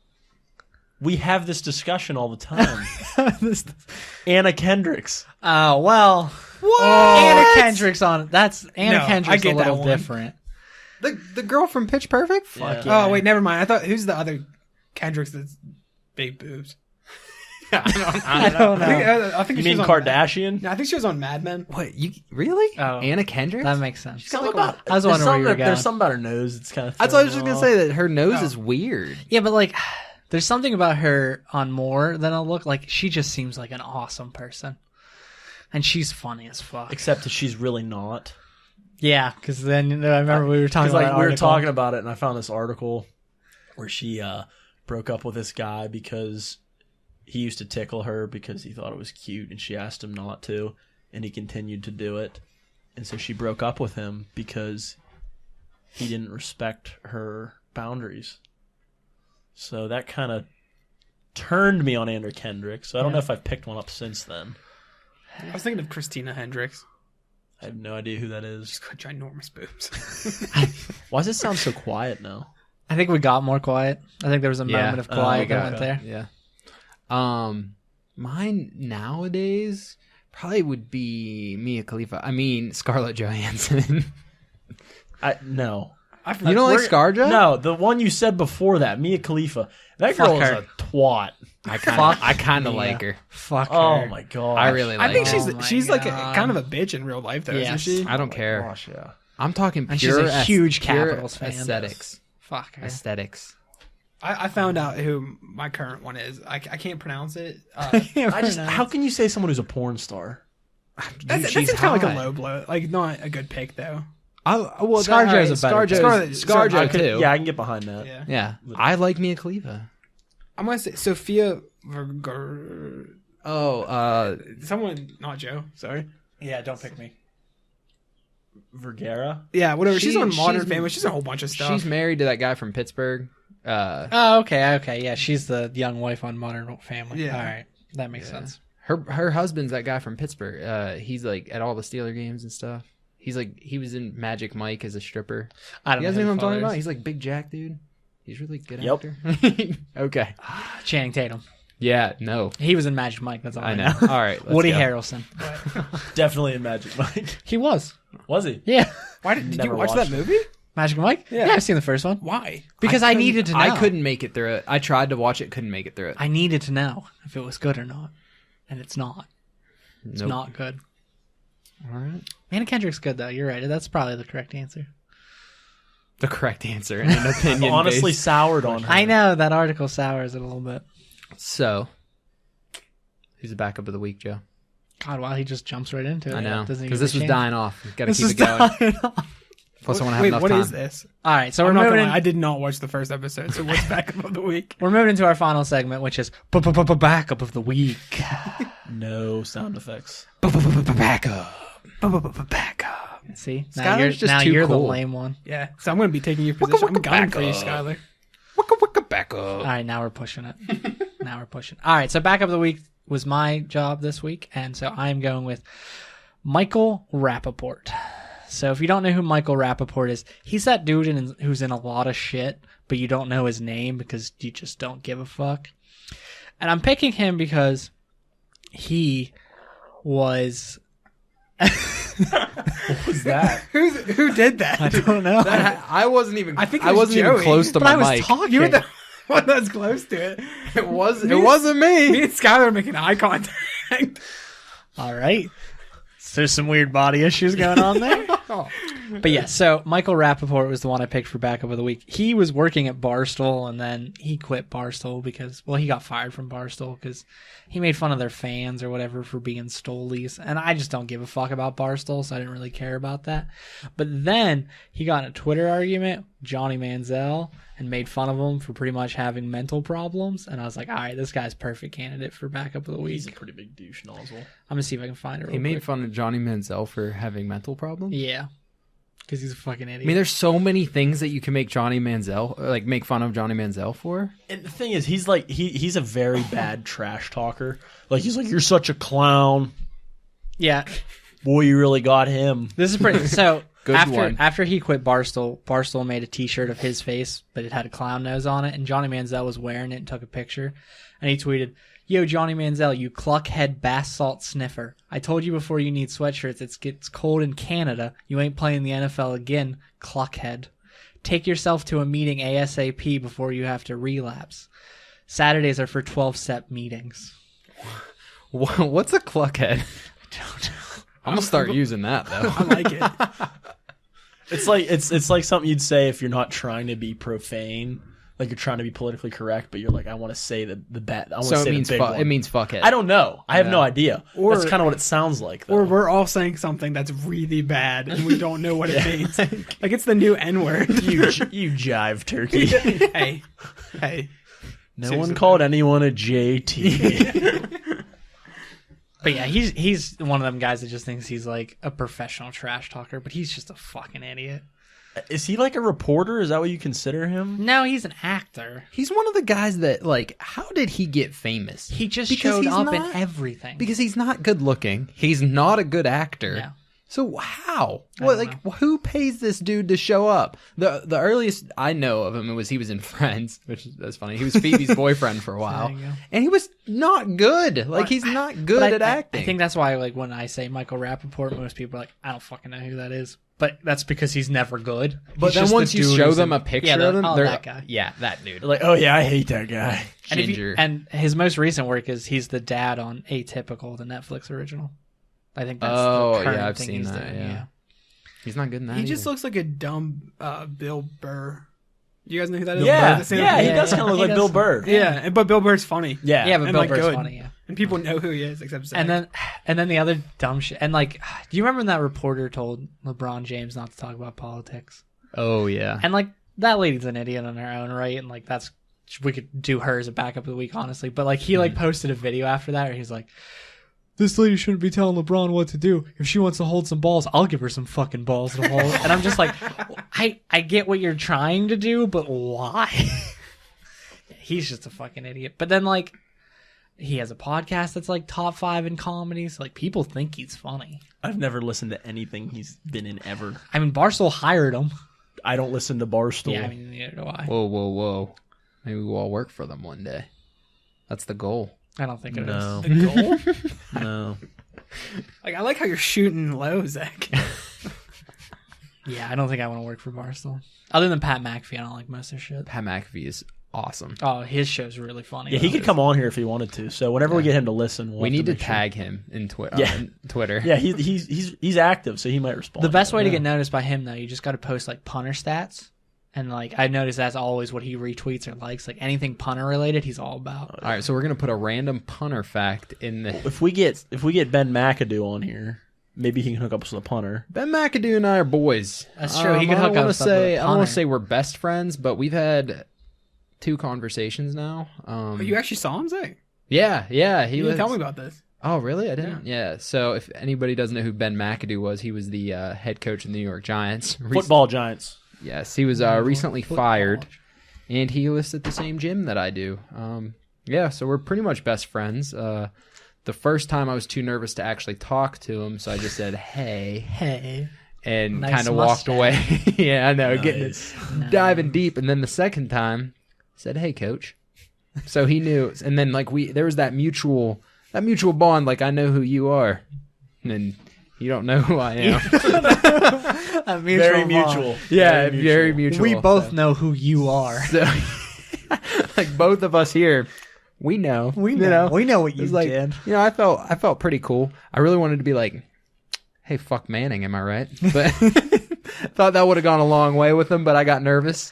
We have this discussion all the time. Anna Kendricks. Oh well. What? Anna Kendrick's on. That's Anna No, I Kendrick's a get that little one. different. the girl from Pitch Perfect. Fuck yeah. Oh wait, never mind. I thought who's the other Kendricks that's big boobs? I don't know. I think You she mean was on Kardashian? No, I think she was on Mad Men. What you really? Oh. Anna Kendrick? That makes sense. Something about, I was wondering where you were going. There's something about her nose. It's kind of. That's what I was just gonna say. That her nose Oh. is weird. Yeah, but like, there's something about her on more than a look. Like, she just seems like an awesome person, and she's funny as fuck. Except that she's really not. Yeah, because then I remember we were talking Because about we were article. talking about it, and I found this article where she broke up with this guy because he used to tickle her because he thought it was cute, and she asked him not to, and he continued to do it, and so she broke up with him because he didn't respect her boundaries. So that kind of turned me on Anna Kendrick. So I don't know if I've picked one up since then. I was thinking of Christina Hendricks. I have no idea who that is. She's got ginormous boobs. Why does it sound so quiet now? I think we got more quiet. I think there was a moment of quiet okay, that went okay. there. Yeah. Mine nowadays probably would be Mia Khalifa. I mean Scarlett Johansson. No. You don't like ScarJo? No, the one you said before that, Mia Khalifa. That Fuck girl is her. a twat. I kind of like her. Fuck her. Oh my god. I really like I think her. Oh my she's like God. kind of a bitch in real life, though, Yes. isn't she? I don't care. Gosh, yeah. I'm talking And she's pure a huge pure Capitals fan. aesthetics. Fuck her. Aesthetics. I found out who my current one is. I can't pronounce it. How can you say someone who's a porn star? That seems kind of like a low blow. Like, not a good pick, though. Well, ScarJo's a better ScarJo too. Yeah, I can get behind that. Yeah. Yeah. I like Mia Khalifa. I'm going to say Sophia Vergara. Oh, Someone, not Joe. Sorry. Yeah, don't pick me. Vergara? Yeah, whatever. She's on Modern she's- Family. She's a whole bunch of stuff. she's married to that guy from Pittsburgh. Oh, okay. Yeah, she's the young wife on Modern Family. Yeah. All right. That makes sense. Her husband's that guy from Pittsburgh. He's like at all the Steeler games and stuff. He's like he was in Magic Mike as a stripper. I don't You guys know know who what I'm the talking father about? is. He's like big Jack dude. He's really good Yep. actor. Okay. Channing Tatum. Yeah. No. He was in Magic Mike. That's all I I know. All right. let's Woody go. Harrelson. Definitely in Magic Mike. He was. Was he? Yeah. Why did you Never watch that watched movie? Magic Mike? Yeah. I've seen the first one. Why? Because I needed to know. I couldn't make it through it. I tried to watch it. Couldn't make it through it. I needed to know if it was good or not. And it's not. It's Nope. not good. All right. Anna Kendrick's good, though. You're right. That's probably the correct answer. The correct answer in an opinion. Honestly soured on her. I know that article sours it a little bit. So, who's the backup of the week, Joe? God, wow, he just jumps right into it. I know Doesn't because even this was change. dying off. Got to This keep is it going. dying off. Plus, I want to have Wait, enough what time. is this? All right, so I'm we're not moving. gonna lie, I did not watch the first episode, so what's backup of the week? We're moving into our final segment, which is backup of the week. No sound effects. Backup. Backup. See, Skylar's just too you're cool. the lame one. Yeah, so I'm going to be taking your position. I'm gunning for you, Skylar. Backup. All right, now we're pushing it. All right, so backup of the week was my job this week, and so I'm going with Michael Rappaport. So if you don't know who Michael Rappaport is, he's that dude who's in a lot of shit, but you don't know his name because you just don't give a fuck. And I'm picking him because he was... What was that? Who did that? I don't know. I wasn't even. I think it I was wasn't even Joey, close to but my I was mic. talking. You were the one that was close to it. It wasn't Me me. and Skylar are making eye contact. All right. So there's some weird body issues going on there. But yeah, so Michael Rappaport was the one I picked for backup of the week. He was working at Barstool, and then he quit Barstool because, well, he got fired from Barstool because he made fun of their fans or whatever for being stolies. And I just don't give a fuck about Barstool, so I didn't really care about that. But then he got in a Twitter argument with Johnny Manziel and made fun of him for pretty much having mental problems. And I was like, all right, this guy's perfect candidate for backup of the week. He's a pretty big douche nozzle. I'm going to see if I can find it real He made quick. fun of Johnny Manziel for having mental problems. Yeah, because he's a fucking idiot. I mean, there's so many things that you can make Johnny Manziel, like make fun of Johnny Manziel for. And the thing is, he's like he's a very bad trash talker. Like he's like, you're such a clown. Yeah, Boy, you really got him. this is pretty. So Good one. after he quit Barstool, Barstool made a T-shirt of his face, but it had a clown nose on it, and Johnny Manziel was wearing it and took a picture, and he tweeted, "Yo, Johnny Manziel, you cluckhead bass salt sniffer. I told you before you need sweatshirts. It gets cold in Canada. You ain't playing the NFL again, cluckhead. Take yourself to a meeting ASAP before you have to relapse. Saturdays are for 12-step meetings." What's a cluckhead? I don't know. I'm gonna start using that though. I like it. It's like something you'd say if you're not trying to be profane, like you're trying to be politically correct, but you're like, I want to say the bad. I want to So say it means the big one. it means fuckhead. I don't know. I have no idea. Or- That's kind of what it sounds like. Though. Or we're all saying something that's really bad and we don't know what it means. Like it's the new N-word. you jive turkey. hey. No Seriously. one called anyone a JT. But yeah, he's one of them guys that just thinks he's like a professional trash talker, but he's just a fucking idiot. Is he like a reporter? Is that what you consider him? No, he's an actor. He's one of the guys that, like, how did he get famous? He just Because showed he's up in not- everything. Because he's not good looking. He's not a good actor. Yeah. So how? I What, don't like, who pays this dude to show up? The earliest I know of him was he was in Friends, that's funny. He was Phoebe's boyfriend for a while, There you go. and he was not good. Like, he's not good But at acting. I think that's why, like, when I say Michael Rappaport, most people are like, I don't fucking know who that is. But that's because he's never good. But He's then just once the you dude show who's them in- a picture yeah, of him, oh, they're that guy. yeah, that dude. Like, oh yeah, I hate that guy. And, Ginger. and his most recent work is he's the dad on Atypical, the Netflix original. I think that's Oh, the current yeah, I've thing seen he's that, doing. yeah. He's not good in that. He just either. looks like a dumb Bill Burr. You guys know who that is? Yeah, The stand-up yeah, he comedian? does kind of look he like does. Bill Burr. Yeah, but Bill Burr's funny. Yeah, Yeah, but And, Bill like, Burr's good. funny, yeah. And people know who he is, except Zach. And then the other dumb shit. And, like, do you remember when that reporter told LeBron James not to talk about politics? Oh yeah. And, like, that lady's an idiot on her own, right? And, like, that's, we could do her as a backup of the week, honestly. But, like, he, like, posted a video after that where he's like, this lady shouldn't be telling LeBron what to do. If she wants to hold some balls, I'll give her some fucking balls to hold. And I'm just like, I get what you're trying to do, but why? He's just a fucking idiot. But then, like, he has a podcast that's, like, top 5 in comedies. Like, people think he's funny. I've never listened to anything he's been in ever. I mean, Barstool hired him. I don't listen to Barstool. Yeah, I mean, neither do I. Whoa. Maybe we'll all work for them one day. That's the goal. I don't think it is. No. the goal. No. Like, I like how you're shooting low, Zach. Yeah, I don't think I want to work for Barstool. Other than Pat McAfee, I don't like most of their shit. Pat McAfee is awesome. Oh, his show's really funny. Yeah, he could come on here if he wanted to. So whenever we get him to listen, we'll We have need to make sure. tag him in Yeah. on Twitter. Yeah, he's active, so he might respond. The best way to get noticed by him, though, you just got to post, like, punter stats. And, like, I noticed that's always what he retweets or likes. Like, anything punter related, he's all about. All right, so we're gonna put a random punter fact in the. If we get Ben McAdoo on here, maybe he can hook up with a punter. Ben McAdoo and I are boys. That's true. He could I hook don't up wanna with something say with I don't want punter. to say we're best friends, but we've had 2 conversations now. Oh, you actually saw him, Zach? Yeah. He You was. didn't tell me about this. Oh, really? I didn't. Yeah. So if anybody doesn't know who Ben McAdoo was, he was the head coach of the New York Giants. Football Giants. Yes, he was recently fired, and he lists at the same gym that I do. Yeah, so we're pretty much best friends. The first time I was too nervous to actually talk to him, so I just said, hey, and Nice kind of walked away. Yeah, I know, getting diving deep. And then the second time, I said, hey, coach. So he knew. And then, like, there was that mutual bond, like, I know who you are. And then you don't know who I am. Very mutual. Yeah, very mutual. We both know who you are. So, like, both of us here, we know. We know what you It's like, did. you know, I felt pretty cool. I really wanted to be like, hey, fuck Manning, am I right? But Thought that would have gone a long way with him, but I got nervous.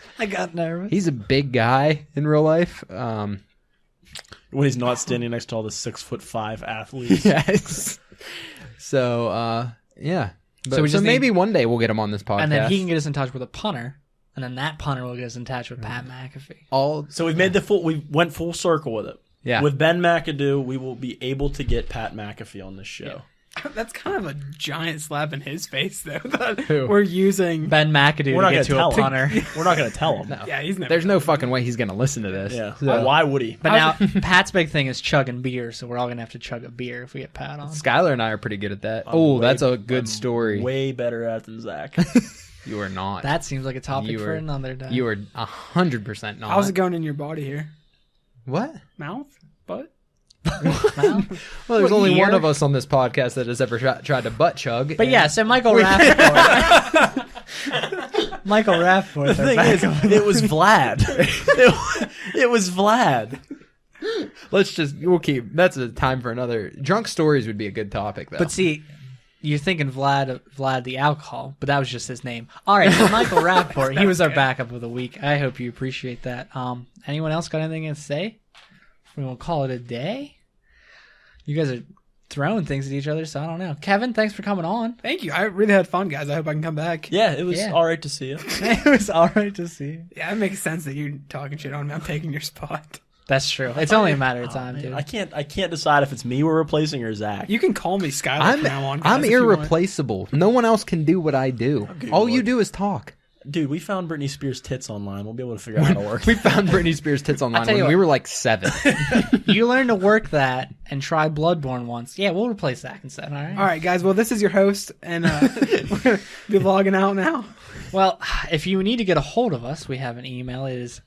He's a big guy in real life. When he's not standing next to all the 6'5" athletes. Yes. So, yeah. But, So we just maybe one day we'll get him on this podcast. And then he can get us in touch with a punter, and then that punter will get us in touch with Pat McAfee. So we went full circle with it. Yeah. With Ben McAdoo, we will be able to get Pat McAfee on this show. That's kind of a giant slap in his face, though. That Who? we're using. Ben McAdoo We're to not get gonna to a tell him. punter. We're not going to tell him. No. Yeah, he's never. There's no fucking way he's going to listen to this. Yeah. So, Why would he? But now, Pat's big thing is chugging beer, so we're all going to have to chug a beer if we get Pat on. Skylar and I are pretty good at that. I'm That's a way- good I'm story. Way better at it than Zach. You are not. That seems like a topic You for are- another day. You are 100% not. How's it going in your body here? What? Mouth? Butt? Well, Well, there's What only year? one of us on this podcast that has ever tried to butt chug. But and- yeah, so Michael Rappaport. Michael Rappaport. The thing is, it was Vlad. It was Vlad. we'll keep. That's a time for another. Drunk stories would be a good topic, though. But see, you're thinking Vlad the alcohol, but that was just his name. All right, so Michael Rappaport, he was our backup of the week. I hope you appreciate that. Anyone else got anything to say? We won't call it a day. You guys are throwing things at each other, so I don't know. Kevin, thanks for coming on. Thank you. I really had fun, guys. I hope I can come back. Yeah, it was Yeah. all right to see you. It was all right to see you. Yeah, it makes sense that you're talking shit on me. I'm taking your spot. That's true. It's only a matter of time, dude. I can't decide if it's me we're replacing or Zach. You can call me Skylar from now on. guys, I'm if you want. irreplaceable. No one else can do what I do. Okay, All you Lord. do is talk. Dude, we found Britney Spears' tits online. We'll be able to figure out how to work. We found Britney Spears' tits online tell you when we what. were like 7. You learn to work that and try Bloodborne once. Yeah, we'll replace Zach instead, all right? All right, guys. Well, this is your host, and we're gonna be logging out now. Well, if you need to get a hold of us, we have an email. It is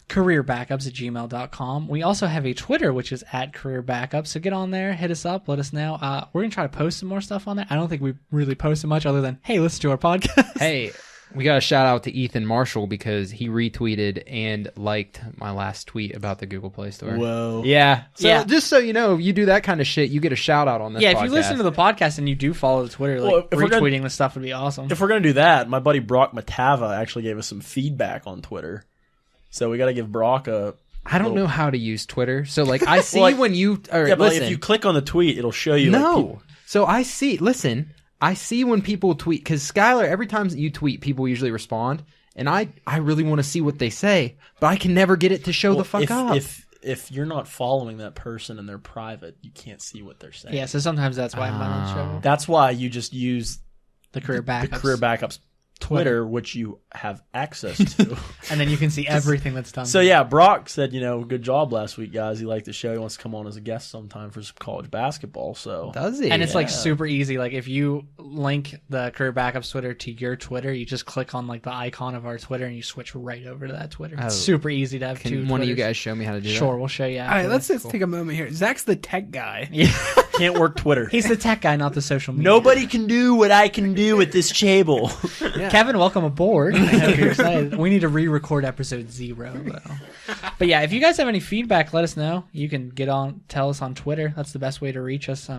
careerbackups@gmail.com. We also have a Twitter, which is @careerbackups. So get on there, hit us up, let us know. We're going to try to post some more stuff on there. I don't think we really posted much other than, hey, listen to our podcast. Hey, we got a shout out to Ethan Marshall because he retweeted and liked my last tweet about the Google Play Store. Whoa. Yeah. So Yeah. just so you know, if you do that kind of shit, you get a shout out on this Yeah, podcast. if you listen to the podcast and you do follow the Twitter, like Well, if we're retweeting gonna- the stuff would be awesome. If we're going to do that, my buddy Brock Matava actually gave us some feedback on Twitter. So we got to give Brock a... I don't know how to use Twitter. So like I see Well, like- when you or Yeah, but listen. if you click on the tweet, it'll show you... No. Like, So I see. Listen, I see when people tweet because Skylar. Every time that you tweet, people usually respond, and I really want to see what they say, but I can never get it to show the fuck up. If you're not following that person and they're private, you can't see what they're saying. Yeah, so sometimes that's why I'm not on the show. That's why you just use The Career Backups. the Career Backups Twitter, which you have access to. And then you can see everything that's done. So yeah, Brock said, good job last week, guys. He liked the show. He wants to come on as a guest sometime for some college basketball. So Does he? And it's like Yeah. super easy. Like if you link the Career Backups Twitter to your Twitter, you just click on like the icon of our Twitter and you switch right over to that Twitter. It's Oh. super easy to have Can two one of you Twitters. guys show me how to do that? Sure, we'll show you. All right, after let's this. just take a moment here. Zach's the tech guy. Yeah. can't work Twitter. He's the tech guy, not the social media. Nobody can do what I can do with this table. Kevin, welcome aboard. I hope you're excited. We need to re-record episode 0, though. But yeah, if you guys have any feedback, let us know. You can tell us on Twitter. That's the best way to reach us.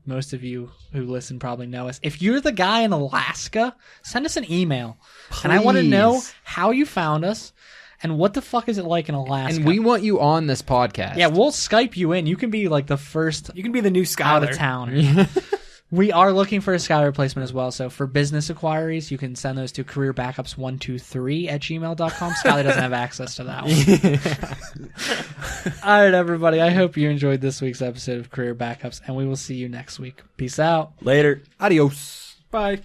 Most of you who listen probably know us. If you're the guy in Alaska, send us an email. And I want to know Please. how you found us and what the fuck is it like in Alaska. And we want you on this podcast. yeah, we'll Skype you in. You can be like the first You can be the new Skylar. out of towner. We are looking for a Sky replacement as well. So for business inquiries, you can send those to careerbackups123@gmail.com. Skylar doesn't have access to that one. All right, everybody. I hope you enjoyed this week's episode of Career Backups, and we will see you next week. Peace out. Later. Adios. Bye.